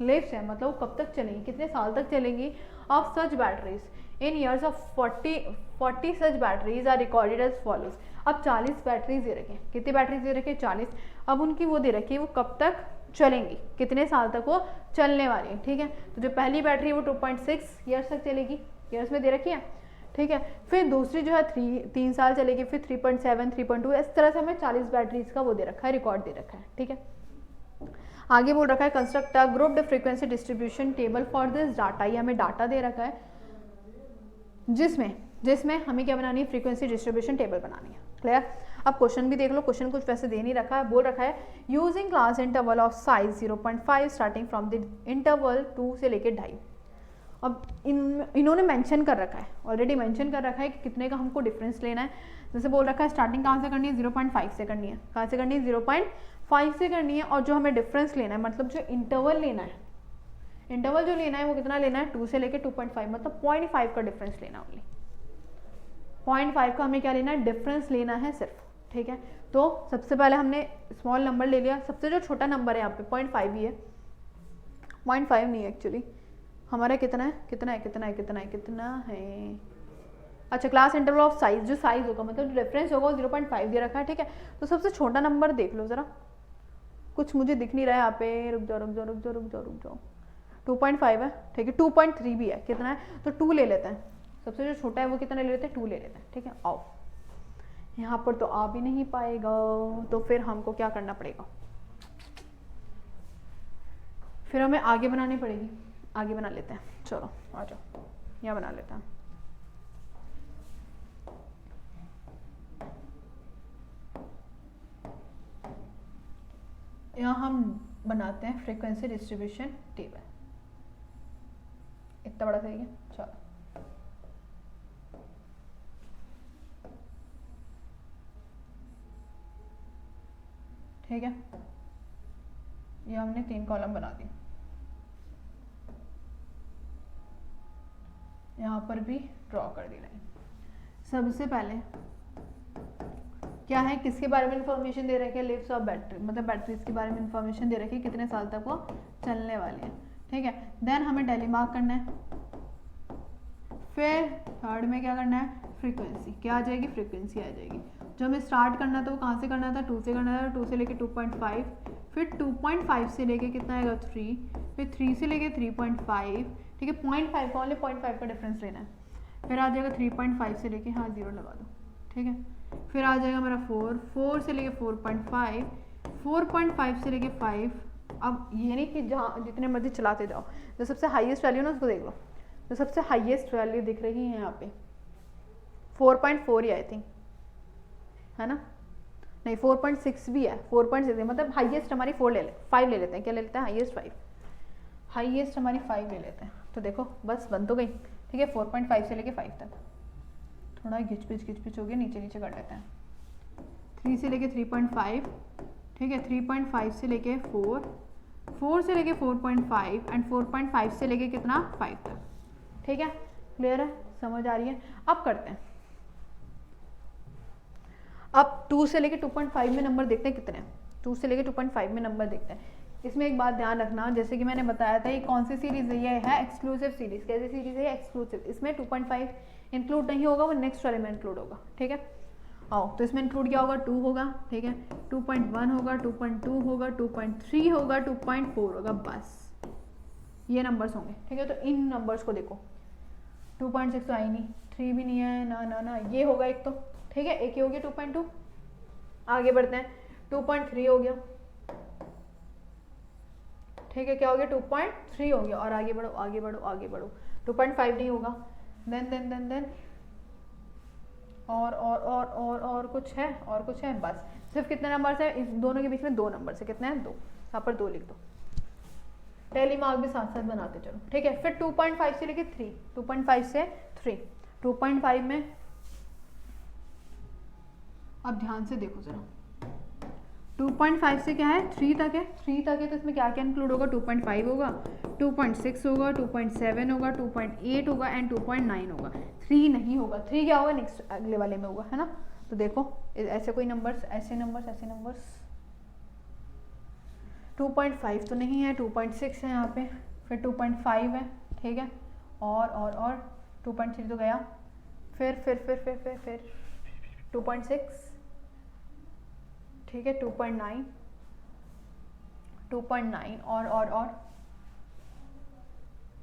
लिव्स है मतलब वो कब तक चलेंगी, कितने साल तक चलेंगी। Of such batteries in years of 40 such batteries are recorded as follows. अब 40 बैटरीज दे रखे, कितनी बैटरीज दे रखी है? 40। अब उनकी वो दे रखी है वो कब तक चलेंगी, कितने साल तक वो चलने वाली है, ठीक है। तो जो पहली बैटरी वो 2.6 ईयर्स तक चलेगी, ईयर्स में दे रखी है, ठीक है। फिर दूसरी जो है 3 साल चलेगी, फिर 3.7 3.2, इस तरह से हमें 40 बैटरीज का वो दे रखा है, रिकॉर्ड दे रखा है, ठीक है। आगे बोल रखा है construct a grouped frequency distribution table for this data. ये हमें डाटा दे रखा है जिसमें हमें क्या बनानी है? फ्रीक्वेंसी डिस्ट्रीब्यूशन टेबल बनानी है। क्लियर? अब क्वेश्चन भी देख लो। क्वेश्चन कुछ वैसे दे नहीं रखा है, बोल रखा है using class interval of size 0.5 starting from the interval 2 से लेके 2.5। अब इन्होंने मेंशन कर रखा है, ऑलरेडी मेंशन कर रखा है कि कितने का हमको डिफरेंस लेना है। जैसे बोल रखा है स्टार्टिंग कहाँ से करनी है? 0.5 से करनी है। कहाँ से करनी है? 0.5 से करनी है। और जो हमें डिफरेंस लेना है, मतलब जो इंटरवल लेना है, इंटरवल जो लेना है वो कितना लेना है? 2 से लेके 2.5, मतलब 0.5 का डिफरेंस लेना है ओनली। 0.5 का हमें क्या लेना है? डिफरेंस लेना है सिर्फ, ठीक है। तो सबसे पहले हमने स्मॉल नंबर ले लिया। सबसे जो छोटा नंबर है यहाँ पे 0.5 ही है, 0.5 नहीं है एक्चुअली, हमारा कितना है? अच्छा, क्लास इंटरवल ऑफ साइज, जो साइज होगा मतलब जो रेफरेंस होगा वो 0.5 दे रखा है, ठीक है। तो सबसे छोटा नंबर देख लो जरा, कुछ मुझे दिख नहीं रहा है यहाँ पे, रुक जाओ 2.5 है, ठीक है। 2.3 भी है, कितना है? तो 2 ले लेते हैं। सबसे जो छोटा है वो कितना ले लेते हैं? 2 ले लेते हैं, ठीक है। आओ, यहाँ पर तो आ भी नहीं पाएगा, तो फिर हमको क्या करना पड़ेगा? फिर हमें आगे बनानी पड़ेगी। आगे बना लेते हैं, चलो आ जाओ, यहाँ बना लेते हैं। यहाँ हम बनाते हैं फ्रीक्वेंसी डिस्ट्रीब्यूशन टेबल। इतना बड़ा सही है, चलो ठीक है। ये हमने 3 कॉलम बना दिए, यहाँ पर भी ड्रॉ कर दी लाइन। सबसे पहले क्या है, किसके बारे में इंफॉर्मेशन दे रखी है, लिव्स ऑफ बैटरी, मतलब बैटरीज के बारे में इंफॉर्मेशन दे रखी है, कितने साल तक वो चलने वाली है, ठीक है। देन हमें डेली मार्क करना है। फिर थर्ड में क्या करना है, फ्रीक्वेंसी, क्या आ जाएगी, फ्रीक्वेंसी आ जाएगी। जो हमें स्टार्ट करना था वो कहाँ से करना था, 2 से करना था, 2 से लेके 2.5, फिर 2.5 से लेके कितना आएगा 3, फिर 3 से लेके 3.5, ठीक है। 0.5 का, ओनली 0.5 का डिफरेंस लेना है। फिर आ जाएगा 3.5 से लेके, हाँ 0 लगा दो, ठीक है। फिर आ जाएगा मेरा 4 से लेके 4.5, 4.5 से लेके 5। अब ये नहीं कि जहाँ जितने मर्जी चलाते जाओ, जो सबसे हाईएस्ट वैल्यू ना उसको देख लो, जो सबसे हाईएस्ट वैल्यू दिख रही है यहाँ पे 4.4 ही आई थिंक, है ना, नहीं 4.6 भी है, 4.6 मतलब हाईएस्ट हमारी 5 ले लेते हैं, क्या ले लेते हैं, हाईएस्ट 5, हाईएस्ट हमारी 5 ले लेते हैं। तो देखो बस बन तो गई, ठीक है। 4.5 से लेके 5 तक, थोड़ा घिच हो गया, नीचे नीचे कर लेते हैं। 3 से लेके 3.5, ठीक है। 3.5 से लेके 4, 4 से लेके 4.5 एंड 4.5 से लेके कितना 5 तक, ठीक है। क्लियर है, समझ आ रही है। अब करते हैं, अब 2 से लेके 2.5 में नंबर देखते हैं कितने हैं। 2 से लेके 2.5 में नंबर देखते हैं। इसमें एक बात ध्यान रखना, जैसे कि मैंने बताया था ये कौन सी सीरीज है, ये है एक्सक्लूसिव सीरीज। कैसी सीरीज है, एक्सक्लूसिव। इसमें 2.5 इंक्लूड नहीं होगा, वो नेक्स्ट वाले में इंक्लूड होगा, ठीक है। आओ, तो इसमें इंक्लूड क्या होगा, 2 होगा, ठीक है, 2.1 होगा, 2.2 होगा, 2.3 होगा, 2.4 होगा, बस ये नंबर्स होंगे, ठीक है। तो इन नंबर्स को देखो, 2.6 तो आई नहीं, 3 भी नहीं है, ना ना ना, ये होगा एक तो, ठीक है, एक ही हो गया 2.2। आगे बढ़ते हैं, 2.3 हो गया, ठीक है, क्या हो गया 2.3 हो गया, और आगे बढ़ो आगे बढ़ो आगे बढ़ो, 2.5 नहीं होगा। देन और कुछ है, और कुछ है, बस सिर्फ कितने नंबर है, इस दोनों के बीच में 2 नंबर से, कितने हैं 2, यहाँ पर 2 लिख दो। टैली मार्क भी साथ साथ बनाते चलो, ठीक है। फिर 2.5 से लेके 3, 2.5 से 3, 2.5 में अब ध्यान से देखो जरा, 2.5 से क्या है 3 तक है, 3 तक है, तो इसमें क्या क्या इंक्लूड होगा, 2.5 होगा, 2.6 होगा, 2.7 होगा, 2.8 होगा एंड 2.9 होगा। 3 नहीं होगा, 3 क्या होगा, नेक्स्ट अगले वाले में होगा, है ना। तो देखो ऐसे कोई नंबर्स, ऐसे नंबर्स 2.5 तो नहीं है, 2.6 है यहाँ पे, फिर 2.5 है, ठीक है, और 2.3 तो गया, फिर 2.6, ठीक है, 2.9 और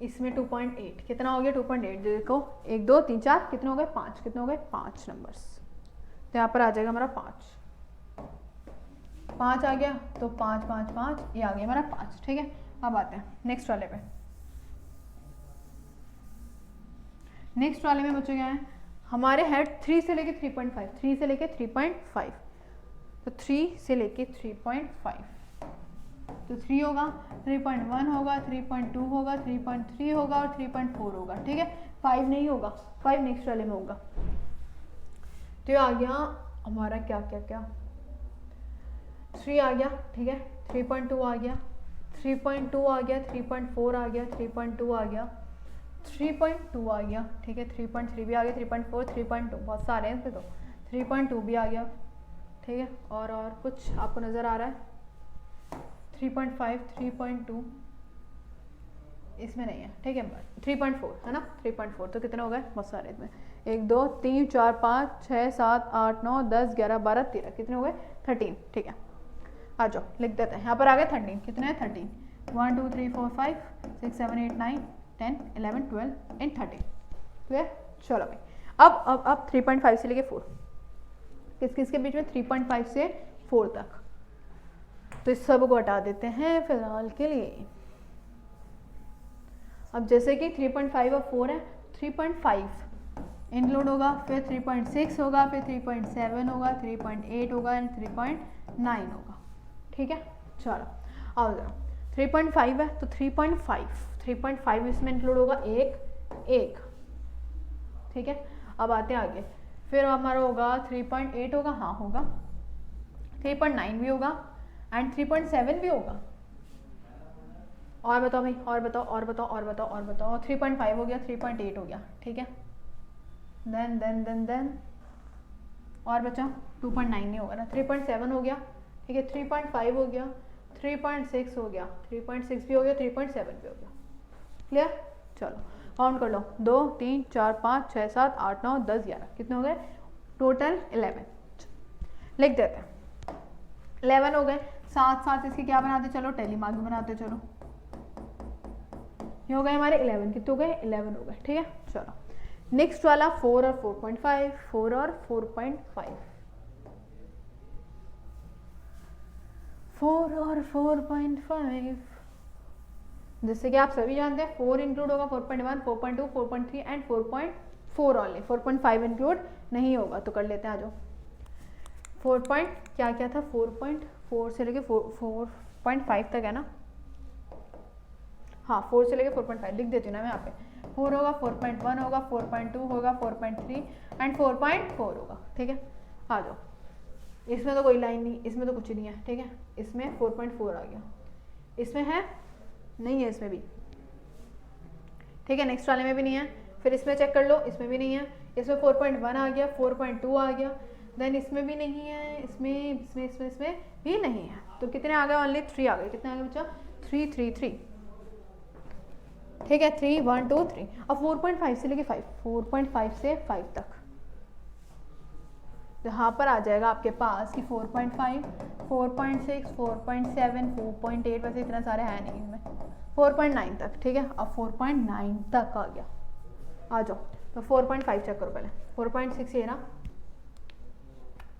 इसमें 2.8, कितना हो गया 2.8, देखो 1 2 3 4, कितने हो गए 5, कितने हो गए 5 नंबर्स। तो यहाँ पर आ जाएगा हमारा 5 आ गया, तो 5 5 5, ये आ गया हमारा 5, ठीक है। अब आते हैं नेक्स्ट वाले पे। नेक्स्ट वाले में बच्चों क्या है, हमारे हेड 3 से लेके 3.5, 3 से लेके 3.5, तो 3 से लेके 3.5, तो 3 होगा, 3.1 होगा, 3.2 होगा, 3.3 होगा और 3.4 होगा, ठीक है। 5 नहीं होगा, 5 नेक्स्ट वाले में होगा। तो ये आ गया हमारा क्या 3 आ गया, ठीक है, 3.2 आ गया, 3.2 आ गया, 3.4 आ गया, 3.2 आ गया, 3.2 आ गया, ठीक है, 3.3 भी आ गया, 3.4, 3.2, बहुत सारे हैं इसमें, तो 3.2 भी आ गया, ठीक है। और कुछ आपको नज़र आ रहा है, 3.5, 3.2 इसमें नहीं है, ठीक है, 3.4 है ना, 3.4, तो कितने हो गए, बहुत सारे इसमें, 1 2 3 4 5 6 7 8 9 10 11 12 13, कितने हो गए 13, ठीक है। आ जाओ लिख देते हैं, यहाँ पर आ गए 13, कितने हैं 13, 1 2 3 4 5 6 7 8 9 10 11 12 एंड 13, क्लियर। चलो भाई अब 3.5 से लेके 4, किस के बीच में 3.5 से 4 तक, तो इस सब को हटा देते हैं फिलहाल के लिए। अब जैसे कि 3.5 और 4 है, 3.5 इंक्लूड होगा, फिर 3.6 होगा, फिर 3.7 होगा, 3.8 होगा एंड 3.9 होगा, ठीक है। चलो आओ जरा, 3.5 है तो 3.5 इसमें इंक्लूड होगा, एक ठीक है। अब आते हैं आगे, फिर हमारा होगा 3.8 होगा, हाँ होगा, 3.9 भी होगा एंड 3.7 भी होगा। और बताओ भाई, और बताओ 3.5 हो गया, 3.8 हो गया, ठीक है। देन और बचा 2.9 नहीं होगा ना, 3.7 हो गया, ठीक है, 3.5 हो गया, 3.6 हो गया, 3.6 भी हो गया, 3.7 भी हो गया। क्लियर? चलो काउंट कर लो, 2 3 4 5 6 7 8 9 10 11, कितने हो गए टोटल? 11 लिख देते हैं। 11 हो गए, साथ साथ इसके क्या बनाते चलो, टेली मार्क बनाते चलो। ये हो गए हमारे 11, कितने हो गए? 11 हो गए, ठीक है। चलो नेक्स्ट वाला 4 और 4.5, 4 और 4.5, 4 और 4.5, जैसे कि आप सभी जानते हैं 4 इंक्लूड होगा, 4.1 4.2 4.3 एंड 4.4 ऑनली, 4.5 इंक्लूड नहीं होगा। तो कर लेते हैं, आ जाओ। 4 पॉइंट क्या क्या था, 4.4 से लेके 4.5 तक है ना, हाँ 4 से लेके 4.5 लिख देती हूँ ना मैं यहाँ पे। 4 होगा, 4.1 होगा, 4.2 होगा, 4.3 एंड 4.4 होगा, ठीक है। आ जाओ, इसमें तो कोई लाइन नहीं, इसमें तो कुछ नहीं है, ठीक है। इसमें 4.4 आ गया, इसमें है नहीं है, इसमें भी, ठीक है। नेक्स्ट वाले में भी नहीं है, फिर इसमें चेक कर लो, इसमें भी नहीं है, इसमें 4.1 आ गया, 4.2 आ गया, देन इसमें भी नहीं है, इसमें भी नहीं है। तो कितने आ गए? ओनली 3 आ गए। कितने आ गए बच्चा? 3 3 3, ठीक है। 3 1 2 3। अब 4.5 से लेके 5, 4.5 से 5 तक यहाँ पर आ जाएगा आपके पास कि 4.5 4.6 4.7 4.8, वैसे इतना सारे हैं नहीं इनमें, 4.9 तक, ठीक है। अब 4.9 तक आ गया, आ जाओ। तो 4.5 चेक करो पहले, 4.6 ये ना,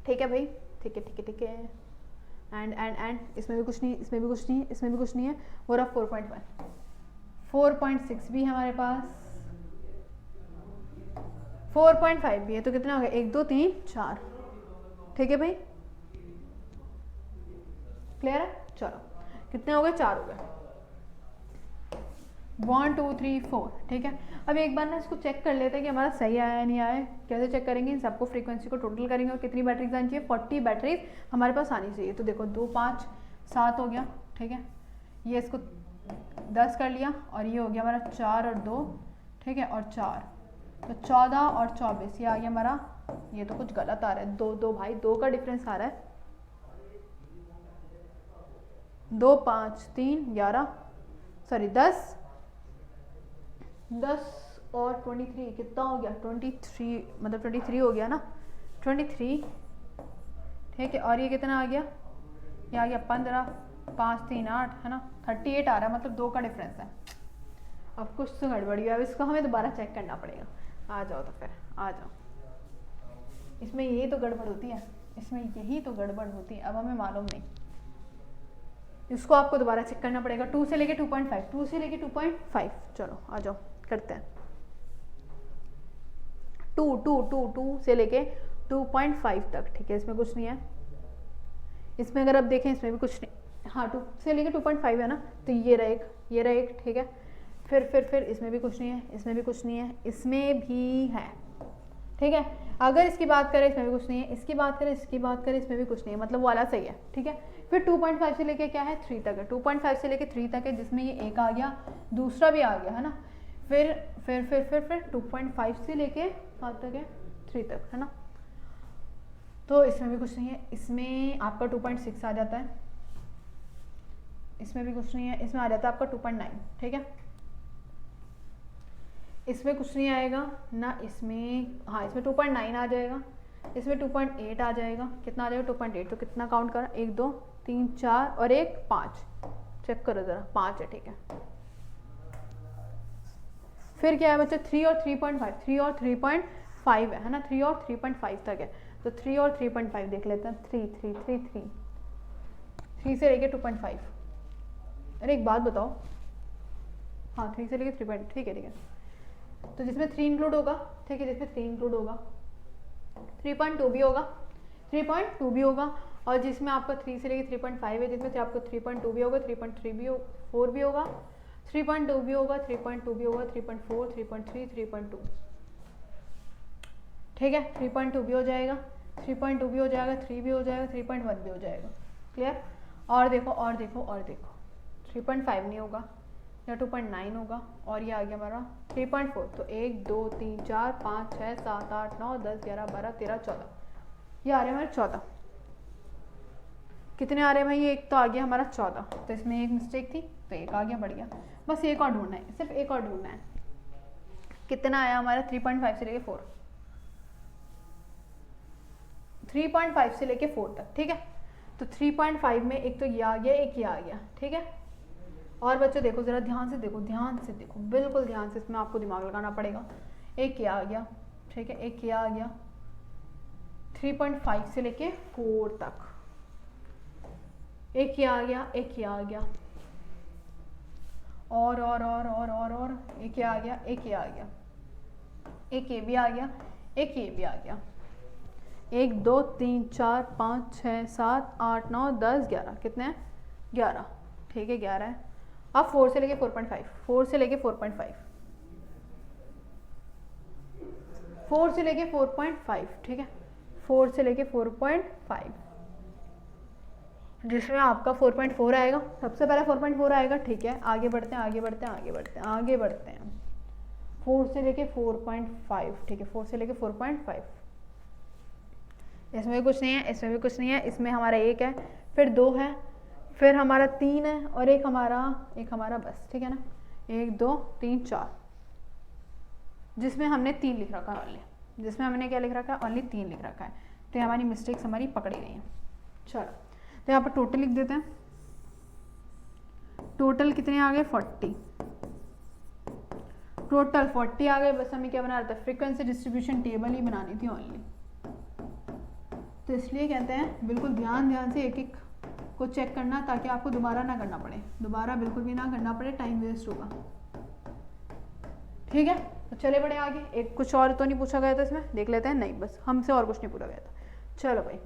ठीक है भाई, ठीक है। एंड इसमें भी कुछ नहीं, इसमें भी कुछ नहीं है, इसमें भी कुछ नहीं है, और अब 4.1 4.6 भी है हमारे पास, 4.5 भी है, तो कितना हो गया? 1 2 3 4, ठीक है भाई, क्लियर है? चलो कितने हो गए? 4 हो गए, 1 2 3 4, ठीक है। अब एक बार ना इसको चेक कर लेते हैं कि हमारा सही आया या नहीं आया। कैसे चेक करेंगे? इन सबको फ्रीक्वेंसी को टोटल करेंगे और कितनी बैटरीज आनी चाहिए? 40 बैटरीज हमारे पास आनी चाहिए। तो देखो 2 5 7 हो गया, ठीक है। ये इसको 10 कर लिया, और ये हो गया हमारा 4 और 2, ठीक है, और 4, तो 14 और 24 ये आ गया हमारा। ये तो कुछ गलत आ रहा है, 2 2 भाई, 2 का डिफरेंस आ रहा है, 2 5 3 11, सॉरी 10 और 23 कितना हो गया? 23, मतलब 23 हो गया ना, 23, ठीक है। और ये कितना आ गया? ये आ गया 15 5 3 8, है ना, 38 आ रहा है, मतलब 2 का डिफरेंस है। अब कुछ तो गड़बड़ी है, अब इसको हमें दोबारा चेक करना पड़ेगा। आ जाओ तो फिर, आ जाओ। इसमें यही तो गड़बड़ होती है, इसमें यही तो गड़बड़ होती है, अब हमें मालूम नहीं, इसको आपको दोबारा चेक करना पड़ेगा। 2 से लेके 2.5, 2 से लेके 2.5, चलो आ जाओ करते हैं। 2 से लेके 2.5 तक, ठीक है। इसमें कुछ नहीं है, इसमें अगर आप देखें इसमें भी कुछ नहीं, हाँ 2 से लेके 2.5 है ना, तो ये रहा एक, ठीक है। फिर इसमें भी कुछ नहीं है, इसमें भी कुछ नहीं है, इसमें भी है, ठीक है। अगर इसकी बात करें इसमें भी कुछ नहीं है, इसकी बात करें इसमें भी कुछ नहीं है, मतलब वो वाला सही है, ठीक है। फिर 2.5 से लेके क्या है? 3 तक है, 2.5 से लेके 3 तक है, जिसमें ये एक आ गया, दूसरा भी आ गया, है ना। फिर 2.5 से लेके कहाँ तक है? 3 तक, है ना। तो इसमें भी कुछ नहीं है, इसमें आपका 2.6 आ जाता है, इसमें भी कुछ नहीं है, इसमें आ जाता है आपका 2.9, ठीक है। इसमें कुछ नहीं आएगा ना, इसमें, हाँ इसमें 2.9 आ जाएगा, इसमें 2.8 आ जाएगा, कितना आ जाएगा? 2.8। तो कितना काउंट करा? 1 2 3 4 और 1 5, चेक करो ज़रा, 5 है, ठीक है। फिर क्या है बच्चा? 3 और 3.5, 3 और 3.5 है ना, 3 और 3.5 तक है, तो 3 और 3.5 देख लेते हैं। 3 से लेके 2.5, अरे एक बात बताओ, हाँ 3 से लेके 3.5, ठीक है। तो जिसमें 3 इंक्लूड होगा, ठीक है, जिसमें 3 इंक्लूड होगा, 3.2 भी होगा, 3.2 भी होगा, और जिसमें आपका 3 से लेके 3.5 है, जिसमें आपको 3.2 भी होगा, 3.3 भी 4 भी होगा, 3.2 भी होगा, 3.2 भी होगा, 3.4, 3.3, 3.2, ठीक है। 3.2 भी हो जाएगा, 3.2 भी हो जाएगा, 3 भी हो जाएगा, 3.1 भी हो जाएगा। क्लियर। और देखो और देखो और देखो, 3.5 नहीं होगा या 2.9 होगा, और ये आ गया हमारा 3.4। तो 1 2 3 4 5 6 7 8 9 10 11 12 13 14, ये आ रहे हैं हमारे 14। कितने आ रहे हैं भाई? एक तो आ गया हमारा 14, तो इसमें एक मिस्टेक थी तो एक आ गया, बढ़िया। बस एक और ढूंढना है, सिर्फ एक और ढूंढना है। कितना आया हमारा? 3.5 से लेके 4, 3.5 से लेके 4 तक, ठीक है। तो 3.5 में एक तो ये आ गया, एक ये आ गया, ठीक है। और बच्चों देखो जरा ध्यान से देखो, ध्यान से देखो, बिल्कुल ध्यान से, इसमें आपको दिमाग लगाना पड़ेगा। एक ये आ गया, ठीक है, एक ये आ गया, 3.5 से लेके 4 तक, एक ये आ गया, एक ये आ गया, और एक ये आ गया, एक ये आ गया, एक ये भी आ गया, एक ये भी आ गया। 1 2 3 4 5 6 7 8 9 10 11, कितने हैं? 11, ठीक है, 11 है। अब 4 से लेके 4.5, 4 से लेके 4.5, 4 से लेके 4.5, ठीक है, 4 से लेके 4.5, जिसमें आपका 4.4 आएगा। सबसे पहले 4.4 आएगा, ठीक है। आगे बढ़ते हैं, आगे बढ़ते हैं, आगे बढ़ते हैं, आगे बढ़ते हैं। 4 से लेके 4.5, ठीक है, 4 से लेके 4.5, इसमें भी कुछ नहीं है, इसमें भी कुछ नहीं है, इसमें हमारा 1 है, फिर 2 है, फिर हमारा 3 है, और एक हमारा बस, ठीक है ना। 1 2 3 4, जिसमें हमने 3 लिख रखा है ओनली, जिसमें हमने क्या लिख रखा है? ओनली 3 लिख रखा है। तो हमारी मिस्टेक्स हमारी पकड़ी गई हैं। चलो तो यहाँ पर टोटल लिख देते हैं। टोटल कितने आ गए? 40, टोटल 40 आ गए। बस हमें क्या बनाना था? फ्रीक्वेंसी डिस्ट्रीब्यूशन टेबल ही बनानी थी ओनली। तो इसलिए कहते हैं बिल्कुल ध्यान से एक एक को चेक करना, ताकि आपको दोबारा ना करना पड़े, दोबारा बिल्कुल भी ना करना पड़े, टाइम वेस्ट होगा, ठीक है। तो चले बड़े आगे। एक कुछ और तो नहीं पूछा गया था इसमें? देख लेते हैं। नहीं, बस हमसे और कुछ नहीं पूछा गया था। चलो भाई,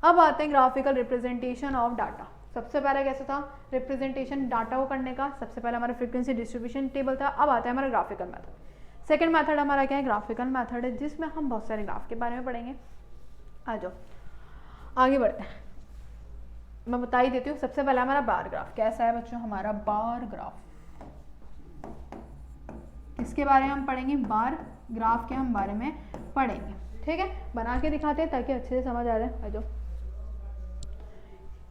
अब आते हैं ग्राफिकल रिप्रेजेंटेशन ऑफ डाटा। सबसे पहले कैसा था रिप्रेजेंटेशन डाटा को करने का? सबसे पहले हमारा फ्रीक्वेंसी डिस्ट्रीब्यूशन टेबल था। अब आता है हमारा ग्राफिकल मेथड। सेकंड मेथड हमारा क्या है? ग्राफिकल मेथड है, जिसमें हम बहुत सारे ग्राफ के बारे में पढ़ेंगे। आ जाओ आगे बढ़ते हैं। मैं बता ही देती हूँ। सबसे पहले हमारा बार ग्राफ कैसा है बच्चों? हमारा बार ग्राफ, इसके बारे में हम पढ़ेंगे। बार ग्राफ के हम बारे में पढ़ेंगे, ठीक है। बना के दिखाते हैं ताकि अच्छे से समझ आ जाए। आ जाओ,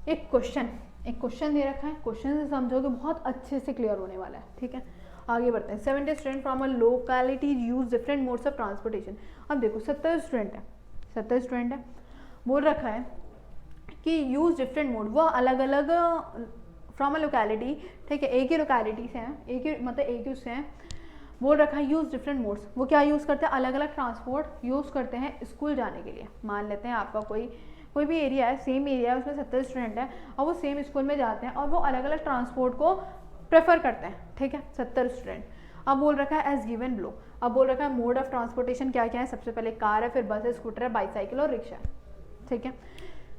एक क्वेश्चन दे रखा है, क्वेश्चन से समझोगे बहुत अच्छे से क्लियर होने वाला है, ठीक है। आगे बढ़ते हैं। 70 student from a locality use different modes of transportation. अब देखो 70 स्टूडेंट है, बोल रखा है कि यूज डिफरेंट मोड, वह अलग अलग फ्रॉम अ लोकेलिटी, ठीक है, एक ही लोकेलिटी से हैं, एक ही मतलब एक ही उससे हैं। बोल रखा है यूज डिफरेंट मोड्स, वो क्या यूज़ करते हैं? अलग अलग ट्रांसपोर्ट यूज़ करते हैं स्कूल जाने के लिए। मान लेते हैं आपका कोई भी एरिया है, सेम एरिया है, उसमें 70 स्टूडेंट है और वो सेम स्कूल में जाते हैं और वो अलग अलग ट्रांसपोर्ट को प्रेफर करते हैं, ठीक है, 70 स्टूडेंट। अब बोल रखा है एज गिवन बिलो। अब बोल रखा है मोड ऑफ ट्रांसपोर्टेशन क्या क्या है? सबसे पहले कार है, फिर बस है, स्कूटर है, बाईसाइकिल और रिक्शा है, ठीक है।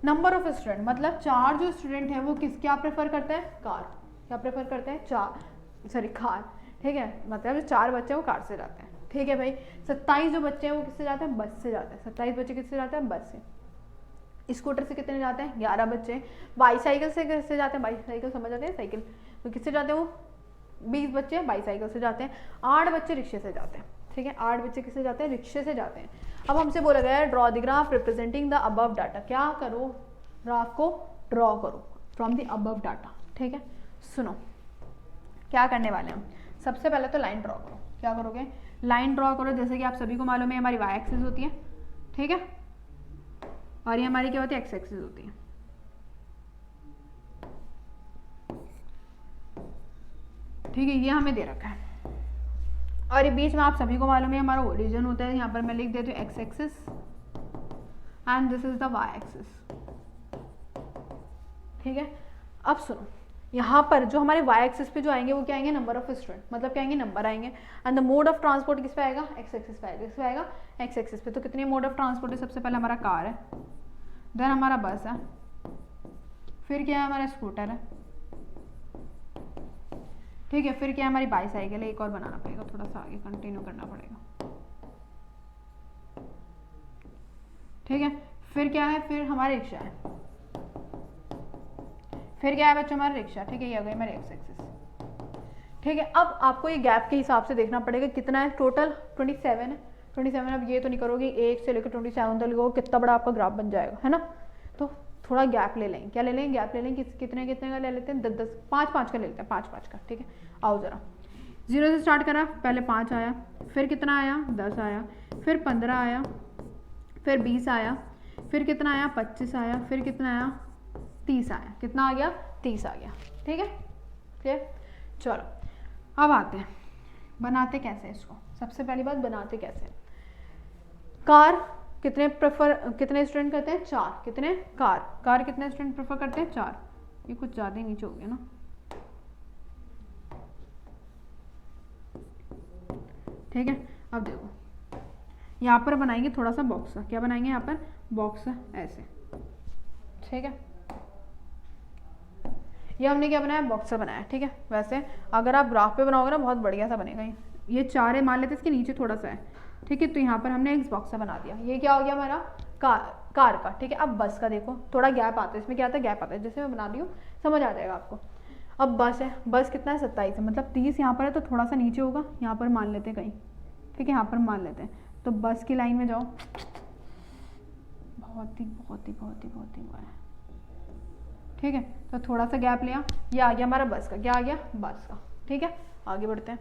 नंबर ऑफ स्टूडेंट, मतलब 4 जो स्टूडेंट हैं वो क्या प्रेफर करते हैं? कार। क्या प्रेफर करते हैं? कार, ठीक है। मतलब 4 बच्चे वो कार से जाते हैं, ठीक है भाई। 27 जो बच्चे हैं वो किससे जाते हैं? बस से जाते हैं। 27 बच्चे किससे जाते हैं? बस से। स्कूटर से कितने जाते हैं? 11 बच्चे। बाईसाइकिल से किससे जाते हैं? बाईसाइकिल समझ जाते हैं, साइकिल। तो किससे जाते हैं वो? 20 बच्चे बाईसाइकिल से जाते हैं। 8 बच्चे रिक्शे से जाते हैं, ठीक है। 8 बच्चे किससे जाते हैं? रिक्शे से जाते हैं। अब हमसे बोला गया है draw the graph representing the above data. क्या करो? ग्राफ को ड्रॉ करो फ्रॉम द अबव डाटा, ठीक है। सुनो क्या करने वाले हैं हम। सबसे पहले तो लाइन ड्रॉ करो। क्या करोगे? लाइन ड्रॉ करो। जैसे कि आप सभी को मालूम है हमारी वाई एक्सिस होती है, ठीक है, और ये हमारी क्या होती है? एक्स एक्सिस होती है, ठीक है। ये हमें दे रखा है और ये बीच में आप सभी को मालूम है हमारा ओरिजिन होता है। यहाँ पर मैं लिख देती हूँ X axis and this is the Y axis, ठीक है। अब सुनो, यहाँ पर जो हमारे वाई एक्सिस पे जो आएंगे वो क्या आएंगे? नंबर ऑफ स्टूडेंट, मतलब क्या आएंगे? नंबर आएंगे। And the mode of transport किस पे आएगा? एक्स एक्सिस पे आएगा। किस पे आएगा? एक्स एक्सिस पे। तो कितने मोड ऑफ ट्रांसपोर्ट है? सबसे पहले हमारा कार है, देन हमारा बस है, फिर क्या है हमारा स्कूटर है, ठीक है, फिर क्या है हमारी बाईसाइकिल है, एक और बनाना पड़ेगा, थोड़ा सा आगे कंटिन्यू करना पड़ेगा, ठीक है। फिर क्या है, फिर हमारा रिक्शा है, फिर क्या है बच्चों हमारा रिक्शा, ठीक है, ये हो गई हमारी एक्स एक्सिस, ठीक है। अब आपको ये गैप के हिसाब से देखना पड़ेगा कितना है, टोटल 27 है, 27। अब ये तो नहीं करोगे 1 से लेकर 27 तक लिखोगे, कितना बड़ा आपका ग्राफ बन जाएगा, है ना। तो थोड़ा गैप ले लेंगे, क्या ले लेंगे, गैप ले लेंगे, कितने कितने का ले लेते हैं, 10 5 का ले लेते हैं, 5 का, ठीक है। आओ ज़रा 0 से स्टार्ट करा, पहले 5 आया, फिर कितना आया, 10 आया, फिर 15 आया, फिर 20 आया, फिर कितना आया, 25 आया, फिर कितना आया, 30 आया, कितना आ गया, 30 आ गया, ठीक है, क्लियर। चलो अब आते हैं बनाते कैसे इसको। सबसे पहली बात बनाते कैसे, कार कितने स्टूडेंट करते हैं, 4, कितने, कार कितने स्टूडेंट प्रेफर करते हैं, 4। ये कुछ ज़्यादा ही नीचे हो गया ना, ठीक है। अब देखो यहाँ पर बनाएंगे थोड़ा सा बॉक्स, क्या बनाएंगे यहाँ पर, बॉक्स ऐसे, ठीक है। ये हमने क्या बनाया, बॉक्स बनाया, ठीक है। वैसे अगर आप ग्राफ पे बनाओगे ना बहुत बढ़िया सा बनेगा। ये 4 है, मान लेते इसके नीचे थोड़ा सा है, ठीक है। तो यहाँ पर हमने एक बॉक्स बना दिया, ये क्या हो गया हमारा, कार का, ठीक है। अब बस का देखो थोड़ा गैप आता है, इसमें क्या आता है, गैप आता है, जैसे मैं बना रही हूँ समझ आ जाएगा आपको। अब बस है, बस कितना है, 27 है, मतलब 30 यहाँ पर है तो थोड़ा सा नीचे होगा, यहाँ पर मान लेते हैं कहीं, ठीक है, यहाँ पर मान लेते हैं। तो बस की लाइन में जाओ, बहुत ही हुआ है, ठीक है। तो थोड़ा सा गैप लिया, ये आ गया हमारा बस का, क्या आ गया, बस का, ठीक है। आगे बढ़ते हैं,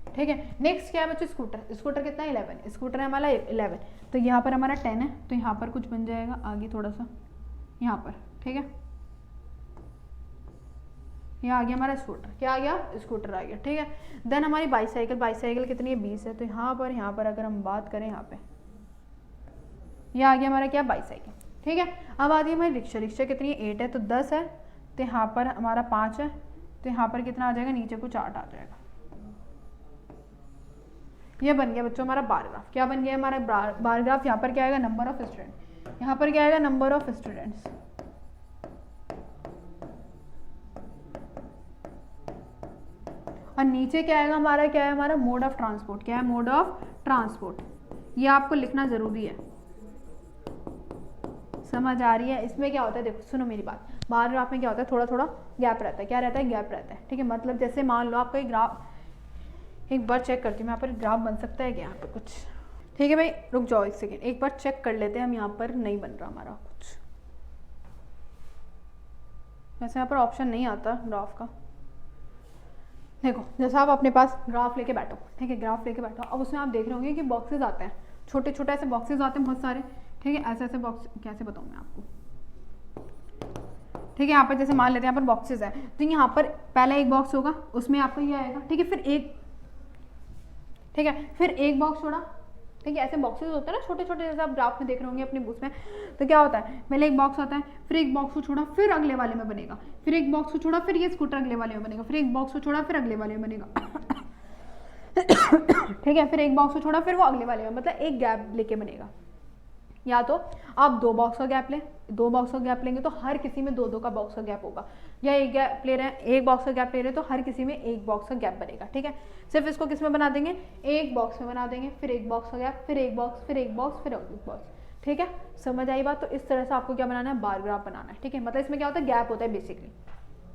ठीक है। नेक्स्ट क्या है बच्चों, स्कूटर कितना है, 11, स्कूटर है हमारा 11। तो यहाँ पर हमारा 10 है, तो यहाँ पर कुछ बन जाएगा आगे थोड़ा सा, यहाँ पर, ठीक है। यहाँ आ गया हमारा स्कूटर, क्या आ गया, स्कूटर आ गया, ठीक है। देन हमारी बाईसाइकिल कितनी है, 20 है। तो यहाँ पर अगर हम बात करें, यहाँ पे ये आ गया हमारा क्या, बाईसाइकिल, ठीक है। अब आती है हमारी रिक्शा कितनी है, 8 है, तो 10 है, तो यहाँ पर हमारा 5 है, तो यहाँ पर कितना आ जाएगा, नीचे कुछ 8 आ जाएगा। ये बन गया बच्चों हमारा बार ग्राफ, क्या बन गया हमारा बार ग्राफ। यहाँ पर क्या आएगा, नंबर ऑफ स्टूडेंट, यहाँ पर क्या आएगा, नंबर ऑफ स्टूडेंट्स, और नीचे क्या आएगा हमारा, क्या है हमारा, मोड ऑफ ट्रांसपोर्ट, क्या है, मोड ऑफ ट्रांसपोर्ट। ये आपको लिखना जरूरी है, समझ आ रही है। इसमें क्या होता है, देखो सुनो मेरी बात, बार ग्राफ में क्या होता है, थोड़ा थोड़ा गैप रहता है, क्या रहता है, गैप रहता है, ठीक है। मतलब जैसे मान लो आपका ग्राफ, एक बार चेक करती हूँ यहाँ पर ग्राफ बन सकता है क्या, यहाँ पर कुछ, ठीक है भाई, रुक जाओ 1 सेकेंड, एक बार चेक कर लेते हैं हम। यहाँ पर नहीं बन रहा हमारा कुछ, वैसे यहाँ पर ऑप्शन नहीं आता ग्राफ का। देखो जैसा आप अपने पास ग्राफ लेके बैठो, ठीक है, ग्राफ लेके बैठो, अब उसमें आप देख रहे होंगे कि बॉक्सेस आते हैं, छोटे छोटे ऐसे बॉक्सेस आते हैं बहुत सारे, ठीक है। ऐसे ऐसे बॉक्स कैसे बताऊँ मैं आपको, ठीक है। यहाँ पर जैसे मान लेते हैं यहाँ पर बॉक्सेस है, तो यहाँ पर पहला एक बॉक्स होगा, उसमें आपका ये आएगा, ठीक है। फिर एक, ठीक है, फिर एक बॉक्स छोड़ा, ठीक है। ऐसे बॉक्सेस होते हैं ना छोटे छोटे, जैसे आप ग्राफ में देख रहे होंगे अपने बुक्स में। तो क्या होता है, पहले एक बॉक्स आता है, फिर एक बॉक्स को छोड़ा, फिर अगले वाले में बनेगा, फिर एक बॉक्स को छोड़ा, फिर ये स्कूटर अगले वाले में बनेगा, फिर एक बॉक्स को छोड़ा, फिर अगले वाले में बनेगा, ठीक है। फिर एक बॉक्स को छोड़ा, फिर वो अगले वाले में, मतलब एक गैप लेके बनेगा। या तो आप 2 बॉक्स का गैप लें, 2 बॉक्स का गैप लेंगे तो हर किसी में 2 का बॉक्स का गैप होगा, या एक गैप ले रहे हैं, एक बॉक्स का गैप ले रहे हैं तो हर किसी में एक बॉक्स का गैप बनेगा, ठीक है। सिर्फ इसको किस में बना देंगे, एक बॉक्स में बना देंगे, फिर एक बॉक्स का गैप, फिर एक बॉक्स, फिर एक बॉक्स, फिर एक बॉक्स, ठीक है। समझ आई बात। तो इस तरह से आपको क्या बनाना है, बार ग्राफ बनाना है, ठीक है। मतलब इसमें क्या होता है, गैप होता है, बेसिकली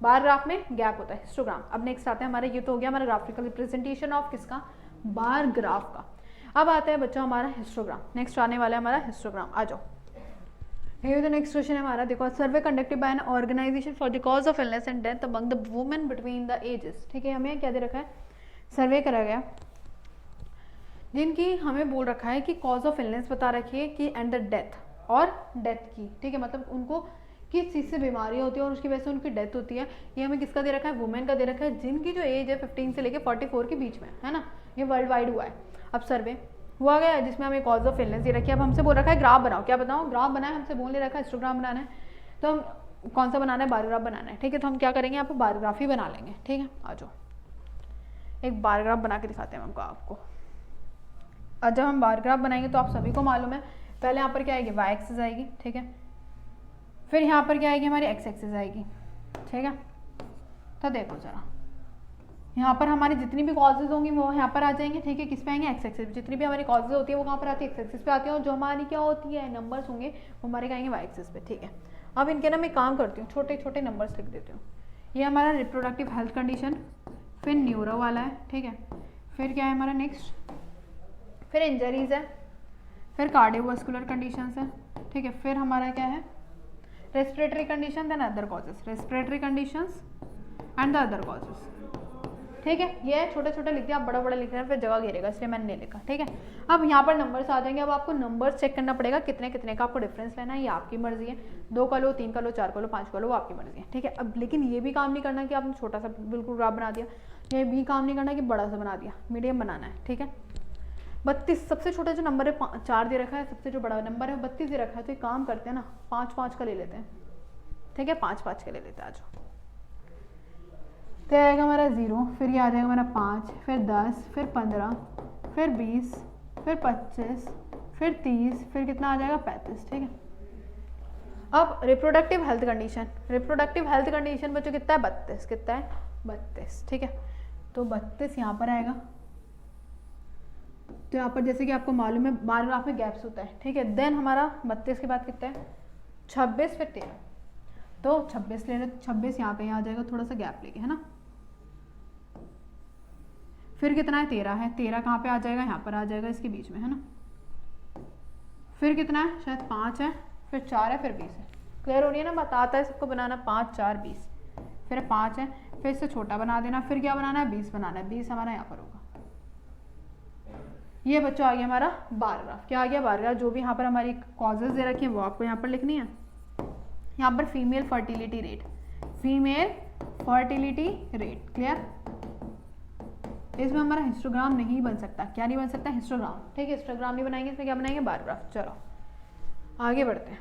बार ग्राफ में गैप होता है, हिस्टोग्राम। अब नेक्स्ट आते हैं हमारे, ये तो हो गया हमारा ग्राफिकल रिप्रेजेंटेशन ऑफ किसका, बार ग्राफ का। अब आता है बच्चों हमारा हिस्टोग्राम, नेक्स्ट आने वाला है हमारा हिस्टोग्राम। आ जाओ, ये तो नेक्स्ट क्वेश्चन है हमारा, देखो, survey conducted by an organization for the cause of illness and death among the women between the ages, ठीक है। हमें क्या दे रखा है, सर्वे करा गया, जिनकी हमें बोल रखा है कि कॉज ऑफ इलनेस बता रखी है कि एंड द डेथ, और डेथ की, ठीक है, मतलब उनको किस चीज़ से बीमारी होती है और उसकी वजह से उनकी डेथ होती है। ये हमें किसका दे रखा है, वुमेन का दे रखा है, जिनकी जो एज है 15 से लेकर 44 के बीच में, है ना। ये वर्ल्ड वाइड हुआ है। अब सर्वे हुआ गया जिसमें हमें कॉज ऑफ इलनेस दे रखी है। अब हमसे बोल रखा है ग्राफ बनाओ, क्या बताओ, ग्राफ बनाए, हमसे बोल नहीं रखा है हिस्टोग्राम बनाना है, तो हम कौन सा बनाना है, बार ग्राफ बनाना है, ठीक है। तो हम क्या करेंगे, यहाँ पर बार ग्राफ ही बना लेंगे, ठीक है। आ जाओ, एक बार ग्राफ बना के दिखाते हैं हमको आपको। और जब हम बार ग्राफ बनाएंगे तो आप सभी को मालूम है पहले यहाँ पर क्या आएगी, वाई एक्सिस आएगी, ठीक है। फिर यहाँ पर क्या आएगी, हमारी एक्स एक्सिस आएगी, ठीक है। तो देखो जरा, यहाँ पर हमारी जितनी भी कॉजेज होंगी वो यहाँ पर आ जाएंगे, ठीक है। किस पे आएंगे, एक्स एक्सिस। जितनी भी हमारी कॉजेज होती है वो कहाँ पर आती है, एक्स एक्सिस पे आती है। और जो हमारी क्या होती है, नंबर्स होंगे वो हमारे आएंगे वाई एक्सिस पे, ठीक है। अब इनके ना मैं काम करती हूँ, छोटे छोटे नंबर्स लिख देती हूँ। ये हमारा रिप्रोडक्टिव हेल्थ कंडीशन, फिर न्यूरो वाला है, ठीक है। फिर क्या है हमारा नेक्स्ट, फिर इंजरीज है, फिर कार्डियोवास्कुलर कंडीशंस है, ठीक है। फिर हमारा क्या है, respiratory condition then other causes, respiratory conditions and the other causes, ठीक है। ये छोटे छोटे लिख दिया, आप बड़ा बड़ा लिख रहे हैं फिर जगह घेरेगा, इसलिए मैंने नहीं लिखा, ठीक है। अब यहाँ पर नंबर्स आ जाएंगे। अब आपको नंबर्स चेक करना पड़ेगा कितने कितने का आपको डिफरेंस लेना है, ये आपकी मर्जी है। 2 का लो, 3 का लो, 4 का लो, 5 का लो, वो आपकी मर्जी है, ठीक है। अब लेकिन ये भी काम नहीं करना कि आपने छोटा सा बिल्कुल ग्राफ बना दिया, ये भी काम नहीं करना कि बड़ा सा बना दिया, मीडियम बनाना है, ठीक है। 32 सबसे छोटा जो नंबर है 4 दे रखा है, सबसे जो बड़ा नंबर है 32 दे रखा है। तो एक काम करते हैं ना, 5-5 का ले लेते हैं, ठीक है। 5-5 का ले लेते हैं, आ जाओ। तो आएगा हमारा 0, फिर ये आ जाएगा हमारा 5, फिर 10, फिर 15, फिर 20, फिर 25, फिर 30, फिर कितना आ जाएगा 35, ठीक है। अब reproductive health condition, reproductive health condition बच्चों कितना है, 32, कितना है 32, ठीक है। तो 32 यहाँ पर आएगा। तो यहाँ पर जैसे कि आपको मालूम है बार ग्राफ में गैप्स होता है, ठीक है। देन हमारा 32 के बाद कितना है, 26, फिर 13। तो 26 ले लो, 26 यहाँ पे आ जाएगा, थोड़ा सा गैप लेके, है ना। फिर कितना है, 13 है, 13 कहाँ पे आ जाएगा, यहाँ पर आ जाएगा, इसके बीच में, है ना। फिर कितना है, शायद 5 है, फिर 4 है, फिर 20 है। क्लियर हो रही है ना बात, आता है सबको बनाना, 5, 4, 20। फिर 5 है, फिर इससे छोटा बना देना, फिर क्या बनाना है, 20 बनाना है, 20 हमारा यहाँ पर होगा। ये बच्चों आ गया हमारा बार ग्राफ। क्या आ गया, बार ग्राफ। जो भी यहाँ पर हमारी कॉजेज दे रखी है वो आपको यहाँ पर लिखनी है। यहाँ पर female fertility rate, female fertility rate, clear. इसमें हमारा हिस्टोग्राम नहीं बन सकता, क्या नहीं बन सकता, हिस्टोग्राम, ठीक है। हिस्टोग्राम नहीं बनाएंगे, इसमें क्या बनाएंगे, बार ग्राफ। चलो आगे बढ़ते हैं।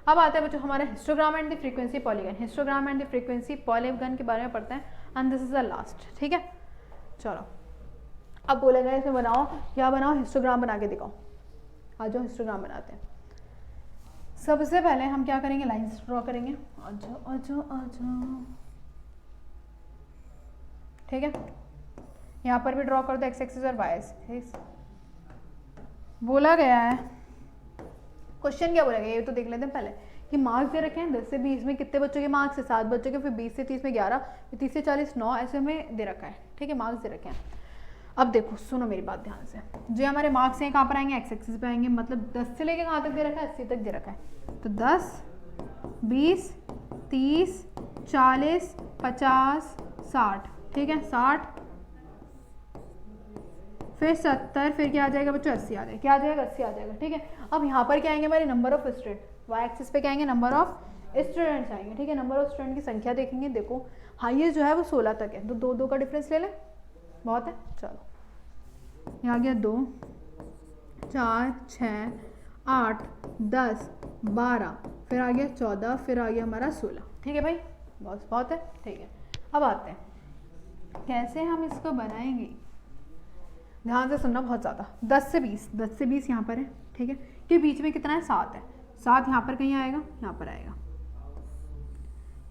अब आता है बच्चों हमारा histogram and the frequency polygon. Histogram and the frequency polygon के बारे में पढ़ते हैं, and this is the last, ठीक है। चलो अब बोला गया इसमें बनाओ, क्या बनाओ, हिस्टोग्राम बना के दिखाओ। आ जाओ हिस्टोग्राम बनाते हैं। सबसे पहले हम क्या करेंगे, लाइंस ड्रॉ करेंगे। आ जाओ आ जाओ आ जाओ, ठीक है। यहाँ पर भी ड्रॉ कर दो एक्स एक्सिस और वाई एक्सिस। बोला गया है, क्वेश्चन क्या बोला गया ये तो देख लेते हैं पहले, कि मार्क्स दे रखे हैं 10 से 20 में कितने बच्चों के मार्क्स है, 7 बच्चों के। फिर 20 से 30 में 11, फिर 30 से 40 9, ऐसे हमें दे रखा है, ठीक है। मार्क्स दे रखे हैं। अब देखो सुनो मेरी बात ध्यान से, जो हमारे मार्क्स हैं कहाँ पर आएंगे, एक्स एक्सिस पे आएंगे। मतलब 10 से लेके कहाँ तक दे रखा है, 80 तक दे रखा है। तो 10, 20, 30, 40, 50, 60, ठीक है। 60, फिर 70, फिर क्या आ जाएगा बच्चों, 80 आ जाएगा। क्या आ जाएगा, 80 आ जाएगा, ठीक है। अब यहाँ पर क्या आएंगे हमारे number of student, Y axis पे क्या आएंगे, नंबर ऑफ स्टूडेंट्स आएंगे, ठीक है। नंबर ऑफ स्टूडेंट की संख्या देखेंगे। देखो हाईएस्ट जो है वो 16 तक है, तो 2-2 का डिफरेंस ले लें, बहुत है। चलो ये आ गया 2, 4, 6, 8, 10, 12, फिर आ गया 14, फिर आ गया हमारा 16, ठीक है भाई, बहुत है, ठीक है। अब आते हैं कैसे हम इसको बनाएंगे, ध्यान से सुनना बहुत ज़्यादा। 10 से 20 यहाँ पर है, ठीक है। कि बीच में कितना है, 7 है। 7 यहाँ पर कहीं आएगा, यहाँ पर आएगा।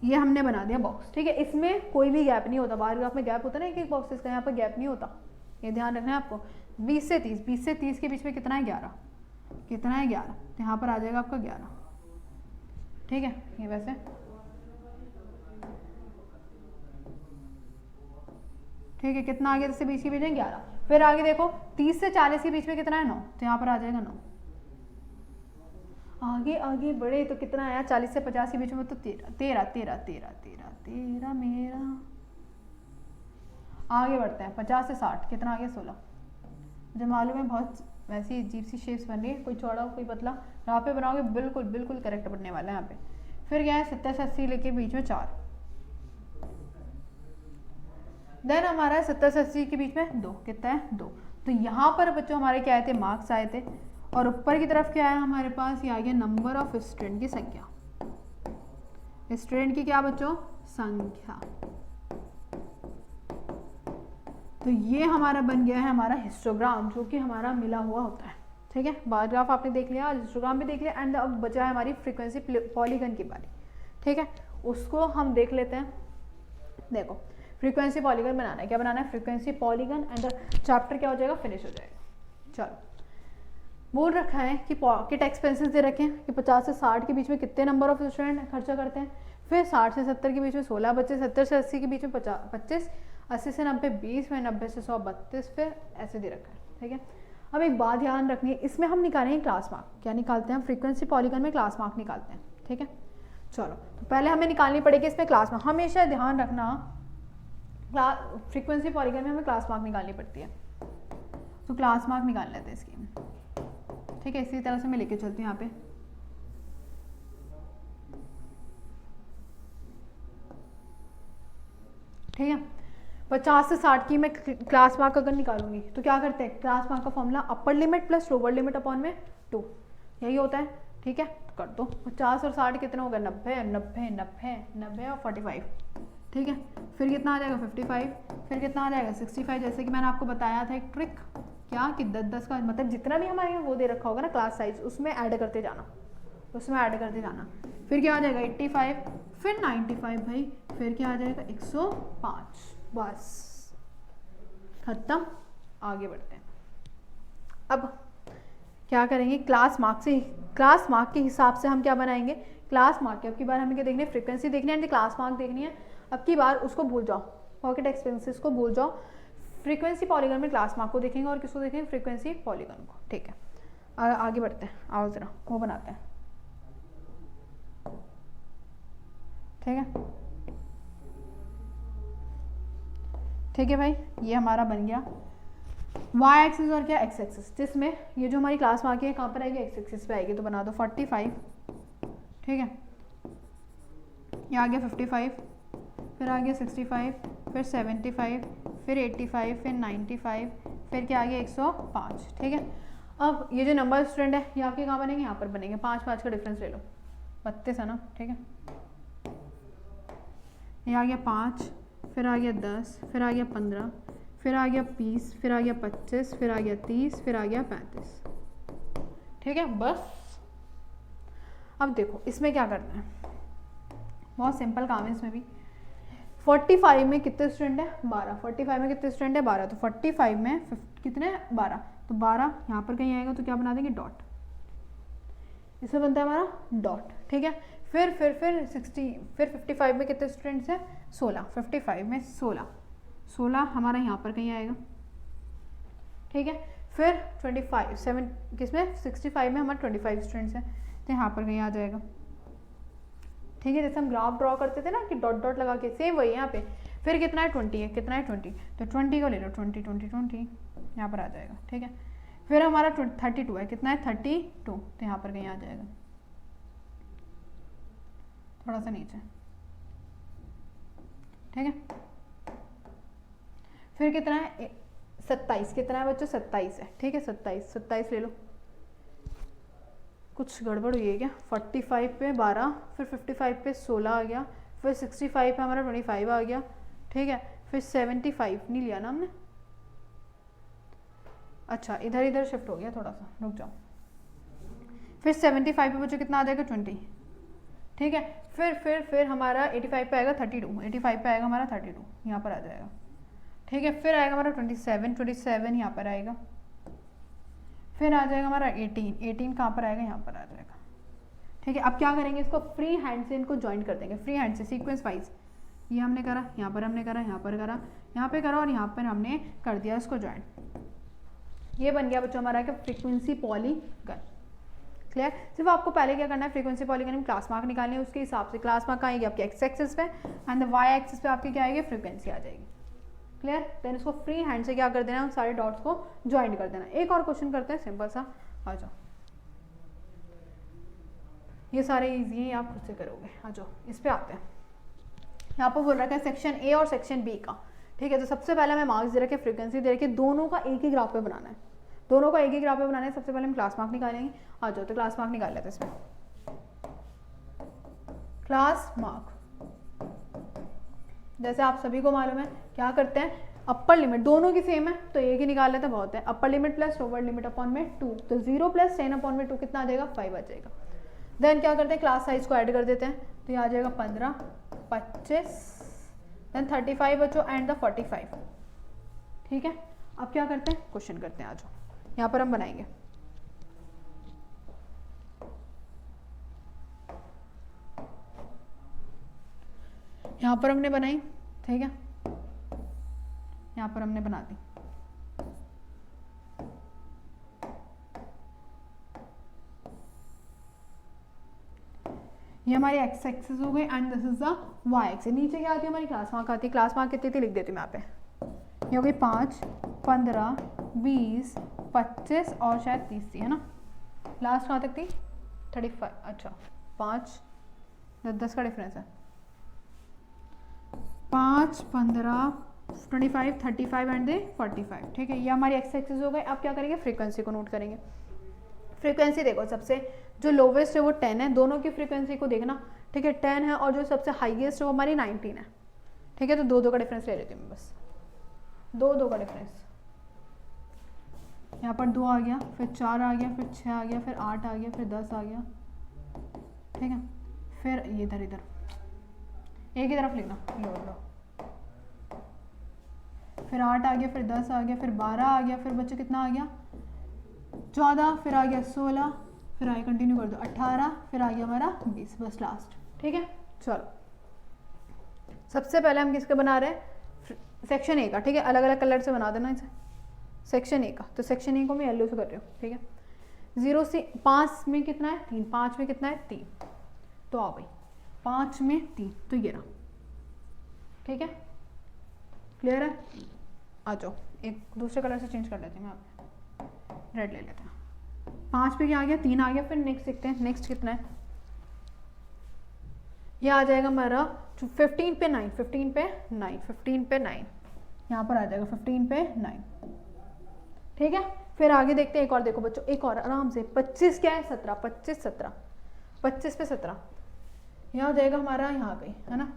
ये हमने बना दिया बॉक्स, ठीक है। इसमें कोई भी गैप नहीं होता, बार ग्राफ में गैप होता है ना एक एक बॉक्सेस का, यहाँ पर गैप नहीं होता, ये ध्यान रखना है आपको। 20 से 30 के बीच में कितना है, 11, कितना है 11, तो यहाँ पर आ जाएगा आपका 11, ठीक है। ये वैसे ठीक है, कितना आगे 10 से 20 के बीच में 11। फिर आगे देखो 30 से 40 के बीच में कितना है, 9, तो यहाँ पर आ जाएगा 9। आगे बढ़े तो कितना आया, 40 से 50 के बीच में तो 13 मेरा। आगे बढ़ते हैं 50 से 60, कितना आ गया, 16। मुझे मालूम है बहुत वैसी अजीब सी शेप्स बन रही है, कोई चौड़ा कोई पतला, यहाँ पे बनाओगे बिल्कुल करेक्ट बनने वाला है यहाँ पे। फिर क्या है 70 से 80 लेके बीच में 4, देन हमारा 70 से 80 के बीच में 2, कितना है 2। तो यहाँ पर बच्चों हमारे क्या आए थे, मार्क्स आए थे, और ऊपर की तरफ क्या है हमारे पास, ये आ गया नंबर ऑफ स्टूडेंट की संख्या, स्टूडेंट की क्या बच्चों, संख्या। तो ये हमारा बन गया है हमारा हिस्टोग्राम, जो कि हमारा मिला हुआ होता है, ठीक है, बार ग्राफ आपने देख लिया, हिस्टोग्राम भी देख लिया, एंड अब बचा है हमारी फ्रीक्वेंसी पॉलीगन की बारी। ठीक है, उसको हम देख लेते हैं। देखो फ्रीक्वेंसी पॉलीगन बनाना है, क्या बनाना है, फ्रीक्वेंसी पॉलीगन, एंड चैप्टर क्या हो जाएगा, फिनिश हो जाएगा। चलो, बोल रखा है कि पॉकेट एक्सपेंसेस दे रखे हैं कि 50 से 60 के बीच में कितने नंबर ऑफ स्टूडेंट खर्चा करते हैं, फिर 60 से 70 के बीच में 16 बच्चे, 70 से 80 के बीच में 25, 80 से 90 20, फिर 90 से 100 32, फिर ऐसे दे रखा है। ठीक है, अब एक बात ध्यान रखनी है, इसमें हम निकालेंगे क्लास मार्क। क्या निकालते हैं, फ्रीक्वेंसी पॉलीगन में क्लास मार्क निकालते हैं। ठीक है, चलो तो पहले हमें निकालनी पड़ेगी इसमें क्लास मार्क। हमेशा ध्यान रखना फ्रीक्वेंसी पॉलीगन में हमें क्लास मार्क निकालनी पड़ती है, तो क्लास मार्क निकाल लेते हैं इसकी। ठीक है, इसी तरह से मैं लेके चलती हूँ यहाँ पे। ठीक है, 50 से 60 की मैं क्लास मार्क अगर निकालूंगी तो क्या करते हैं, क्लास मार्क का formula upper limit plus lower limit upon में 2, यही होता है। ठीक है, तो कर दो, 50 और 60 कितना होगा, 90, 90, 90, 90 और 45। ठीक है, फिर कितना आ जाएगा 55, फिर कितना आ जाएगा 65। जैसे कि मैंने आपको बताया था एक ट्रिक, क्या कि 10-10 का मतलब जितना भी हमारे वो दे रखा होगा ना क्लास साइज, उसमें ऐड करते जाना, उसमें ऐड करते जाना। फिर क्या आ जाएगा 85, फिर 95 भाई, फिर क्या आ जाएगा 105, बस खत्म। आगे बढ़ते हैं। अब क्या करेंगे, क्लास मार्क से, क्लास मार्क के हिसाब से हम क्या बनाएंगे, क्लास मार्क के अब की बार हमें क्या देखनी है, फ्रीक्वेंसी देखनी है एंड क्लास मार्क देखनी है। अब की बार उसको भूल जाओ, पॉकेट एक्सपेंसेस को भूल जाओ, फ्रीक्वेंसी पॉलीगन में क्लास मार्क को देखेंगे और किसको देखेंगे, फ्रीक्वेंसी पॉलीगन को। ठीक है, आगे बढ़ते हैं, आओ जरा वो बनाते हैं। ठीक है, ठीक है भाई, ये हमारा बन गया वाई एक्सिस और क्या एक्स एक्सिस, जिसमें ये जो हमारी क्लास मार्क है कहाँ पर आएगी, एक्स एक्सिस पे आएगी। तो बना दो 45। ठीक है, ये आ गया 55, फिर आ गया 65, फिर 75, फिर 85, फिर 95, फिर क्या आ गया 105। ठीक है, अब ये जो नंबर स्टूडेंट है ये आपके कहाँ बनेंगे, यहाँ पर बनेंगे। 5-5 का डिफरेंस ले लो, 32 है ना। ठीक है, ये आ गया 5, फिर आ गया 10, फिर आ गया 15, फिर आ गया 20, फिर आ गया 25, फिर आ गया 30, फिर आ गया 35। ठीक है, बस अब देखो इसमें क्या करना है, बहुत सिंपल काम है इसमें भी। 45 में कितने स्टूडेंट है, 12। 45 में कितने स्टूडेंट है, 12। तो 45 में कितने, 12। तो 12 यहाँ पर कहीं आएगा तो क्या बना देंगे, डॉट। इसमें बनता है हमारा डॉट। ठीक है, फिर 60, फिर 55 में कितने स्टूडेंट्स हैं, 16। 55 में 16 हमारा यहाँ पर कहीं आएगा। ठीक है, फिर 25 7 किसमें, 65 में हमारे 25 स्टूडेंट्स हैं, तो यहाँ पर कहीं आ जाएगा। ठीक है, जैसे हम ग्राफ ड्रॉ करते थे ना कि डॉट डॉट लगा के, सेम वही यहाँ पे। फिर कितना है, 20 है, कितना है 20, तो 20 को ले लो, 20 20 20 यहाँ पर आ जाएगा। ठीक है, फिर हमारा 32 है, कितना है 32, तो यहाँ पर कहीं आ जाएगा, थोड़ा सा नीचे। ठीक है, फिर कितना है 27, कितना है बच्चों, 27 है। ठीक है, 27 ले लो। कुछ गड़बड़ हुई है क्या, 45 पे 12, फिर 55 पे 16 आ गया, फिर 65 पे हमारा 25 आ गया। ठीक है, फिर 75 नहीं लिया ना हमने, अच्छा इधर इधर शिफ्ट हो गया थोड़ा सा, रुक जाओ। फिर 75 पे बच्चों कितना आ जाएगा, 20। ठीक है, फिर हमारा 85 पे आएगा 32, 85 पे आएगा हमारा 32, यहाँ पर आ जाएगा। ठीक है, फिर आएगा हमारा 27 यहाँ पर आएगा। फिर आ जाएगा हमारा 18 कहाँ पर आएगा, यहाँ पर आ जाएगा। ठीक है, अब क्या करेंगे, इसको फ्री हैंड से इनको ज्वाइन कर देंगे, फ्री हैंड से सीक्वेंस वाइज। ये हमने करा, यहाँ पर हमने करा, यहाँ पर करा, यहाँ पे करा और यहाँ पर हमने कर दिया इसको ज्वाइन। ये बन गया बच्चों हमारा क्या, फ्रीक्वेंसी पॉलीगन। क्लियर, सिर्फ आपको पहले क्या करना है, फ्रीक्वेंसी पॉलीगन में क्लास मार्क निकालनी है, उसके हिसाब से क्लास मार्क आएगी आपके एक्स एक्सिस पे एंड वाई एक्सिस पे आपकी क्या आएगी, फ्रीक्वेंसी आ जाएगी। क्लियर, देन इसको फ्री हैंड से क्या कर देना है, उन सारे डॉट्स को ज्वाइन कर देना। एक और क्वेश्चन करते हैं सिंपल सा, आ जाओ। ये सारे इजी हैं, आप खुद से करोगे। आ जाओ, इस पे आते हैं। यहाँ पर बोल रखा है सेक्शन ए और सेक्शन बी का। ठीक है, तो सबसे पहले हमें मार्क्स दे रखे, फ्रीक्वेंसी दे रखी, दोनों का एक ही ग्राफ पे बनाना है, दोनों का एक ही ग्राफ पे बनाना है। सबसे पहले हम क्लास मार्क निकालेंगे। आ जाओ, तो क्लास मार्क निकाल लेते हैं इसमें। क्लास मार्क जैसे आप सभी को मालूम है क्या करते हैं, अपर लिमिट दोनों की सेम है तो एक ही निकाल लेते हैं, बहुत है। Upper limit plus lower limit upon में 2, तो 0 प्लस 10 अपॉन में 2 कितना आ जाएगा, 5 आ जाएगा। देन क्या करते हैं, क्लास साइज को ऐड कर देते हैं, तो ये आ जाएगा 15, 25, देन 35 बच्चों एंड द 45। ठीक है, अब क्या करते हैं, क्वेश्चन करते हैं। आ जाओ, यहाँ पर हम बनाएंगे। यहाँ पर हमने बनाई, ठीक है, यहाँ पर हमने बना दी। ये हमारी एक्स एक्सिस हो गई and this is the Y axis. नीचे क्या आती है हमारी क्लास मार्क आती है। क्लास मार्क कितनी थी लिख देती हूँ यहाँ पे, ये हो गई 5, 15, 20, 25 और शायद 30 थी, है ना। लास्ट कहाँ तक थी, 35। अच्छा 5, 10 का डिफरेंस है। 5, 15, 25, 35 एंड दे 45। ठीक है, ये हमारी एक्स एक्सिस हो गए। अब क्या करेंगे, फ्रीक्वेंसी को नोट करेंगे। फ्रीक्वेंसी देखो, सबसे जो लोवेस्ट है वो 10 है, दोनों की फ्रीक्वेंसी को देखना। ठीक है, 10 है और जो सबसे हाईएस्ट है वो हमारी 19 है। ठीक है, तो 2 का डिफरेंस ले लेती हूँ मैं, बस 2 का डिफरेंस। यहाँ पर 2 आ गया, फिर 4 आ गया, फिर 6 आ गया, फिर 8 आ गया, फिर 10 आ गया। ठीक है, फिर ये इधर एक ही तरफ लिखना, लो। फिर 8 आ गया, फिर 10 आ गया, फिर 12 आ गया, फिर बच्चे कितना आ गया, 14, फिर आ गया 16, फिर आगे कंटिन्यू कर दो 18, फिर आ गया हमारा 20, बस लास्ट। ठीक है, चलो सबसे पहले हम किसके बना रहे हैं, सेक्शन ए का। ठीक है, अलग अलग कलर से बना देना इसे, सेक्शन ए का। तो सेक्शन ए को मैं येलो से कर रही हूँ। ठीक है, 0 से 5 में कितना है, 3, 5 में कितना है, 3, तो आओ भाई 5 में 3, तो ये रहा। ठीक है, क्लियर है। आ जाओ, एक दूसरे कलर से चेंज कर लेते हैं, मैं रेड ले लेते हैं। 5 पे क्या आ गया, 3 आ गया। फिर नेक्स्ट देखते हैं, नेक्स्ट कितना है, ये आ जाएगा हमारा 15 पे 9, 15 पे 9, 15 पे 9, यहाँ पर आ जाएगा 15 पे 9। ठीक है, फिर आगे देखते हैं, एक और देखो बच्चों, एक और आराम से। 25 क्या है, 17, 25, 17, 25 पे 17, यहाँ आ जाएगा हमारा, यहाँ कहीं है ना,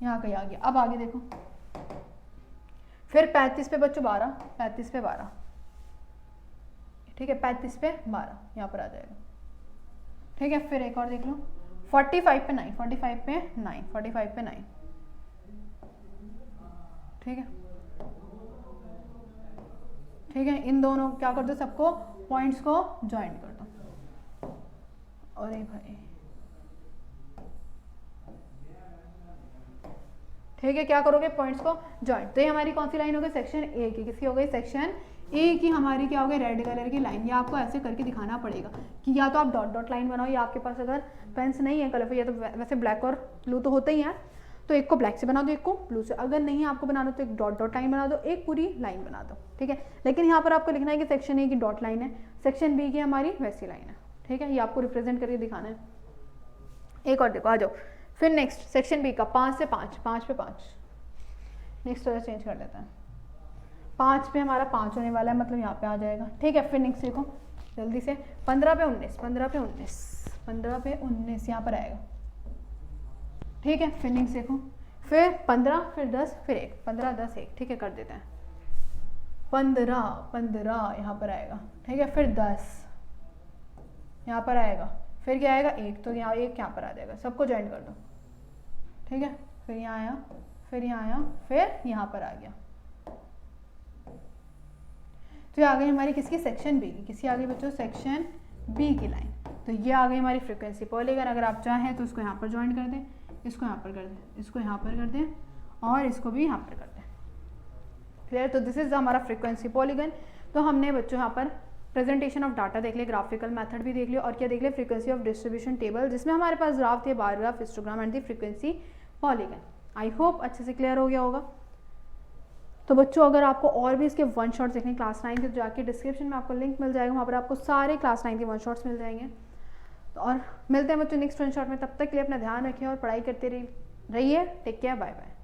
यहाँ कहीं आ गया। अब आगे देखो, फिर 35 पे बच्चों 12, 35 पे 12। ठीक है, 35 पे 12 यहाँ पर आ जाएगा। ठीक है, फिर एक और देख लो, 45 पे 9, 45 पे 9, 45 पे 9। ठीक है, ठीक है, इन दोनों क्या कर दो, सबको पॉइंट्स को ज्वाइन कर दो। अरे भाई, ठीक है, क्या करोगे, पॉइंट्स को ज्वाइंट। तो ये हमारी कौन सी लाइन हो गई, सेक्शन ए की। किसकी हो गई, सेक्शन ए की हमारी क्या हो गई, रेड कलर की लाइन। ये आपको ऐसे करके दिखाना पड़ेगा कि या तो आप डॉट डॉट लाइन बनाओ, या आपके पास अगर पेन्स नहीं है कलरफुल, या तो वैसे ब्लैक और ब्लू तो होता ही है, तो एक को ब्लैक से बना दो, एक को ब्लू से। अगर नहीं आपको बनाना तो एक डॉट डॉट लाइन बना दो, एक पूरी लाइन बना दो। ठीक है, लेकिन यहाँ पर आपको लिखना है कि सेक्शन ए की डॉट लाइन है, सेक्शन बी की हमारी वैसी लाइन है। ठीक है, ये आपको रिप्रेजेंट करके दिखाना है। एक और देखो, आ जाओ। फिर नेक्स्ट सेक्शन बी का 5 से 5, 5 पे 5। नेक्स्ट थोड़ा चेंज कर लेते हैं, 5 पे हमारा 5 होने वाला है, मतलब यहाँ पे आ जाएगा। ठीक है, फिर नेक्स्ट देखो जल्दी से, 15 पे 19, 15 पे 19, 15 पे 19 यहाँ पर आएगा। ठीक है, फिर नेक्स्ट देखो, फिर 15, फिर 10, फिर 1, 15, 10, 1। ठीक है, कर देते हैं 15, 15 यहाँ पर आएगा। ठीक है, फिर 10 यहाँ पर आएगा, फिर क्या आएगा 1, तो यहाँ 1 यहाँ पर आ जाएगा। सबको ज्वाइन कर दो। ठीक है, फिर यहाँ आया, फिर यहाँ आया, फिर यहाँ पर आ गया। तो ये आ गई हमारी किसकी, सेक्शन बी की। किसकी आ गई बच्चों, सेक्शन बी की लाइन। तो ये आ गई हमारी फ्रीक्वेंसी पॉलीगन। अगर आप चाहें तो इसको यहाँ पर ज्वाइन कर दें, इसको यहाँ पर कर दें, इसको यहाँ पर कर दें, और इसको भी यहाँ पर कर दें। क्लियर। तो दिस इज हमारा फ्रीक्वेंसी पॉलीगन। तो हमने बच्चों यहाँ पर प्रेजेंटेशन ऑफ डाटा देख लिया, ग्राफिकल मेथड भी देख लिया, और क्या देख लिया, फ्रीक्वेंसी ऑफ डिस्ट्रीब्यूशन टेबल, जिसमें हमारे पास ग्राफ थे, bar graph, histogram and the frequency polygon. I hope अच्छे से क्लियर हो गया होगा। तो बच्चों अगर आपको और भी इसके वन शॉट्स देखने क्लास 9 के, तो जाके डिस्क्रिप्शन में आपको लिंक मिल जाएगा, वहाँ पर आपको सारे क्लास 9 के वन शॉट्स मिल जाएंगे। तो और मिलते हैं बच्चों नेक्स्ट वन शॉट में। तब तक के लिए अपना ध्यान रखिए और पढ़ाई करते रहिए। Take care, bye bye.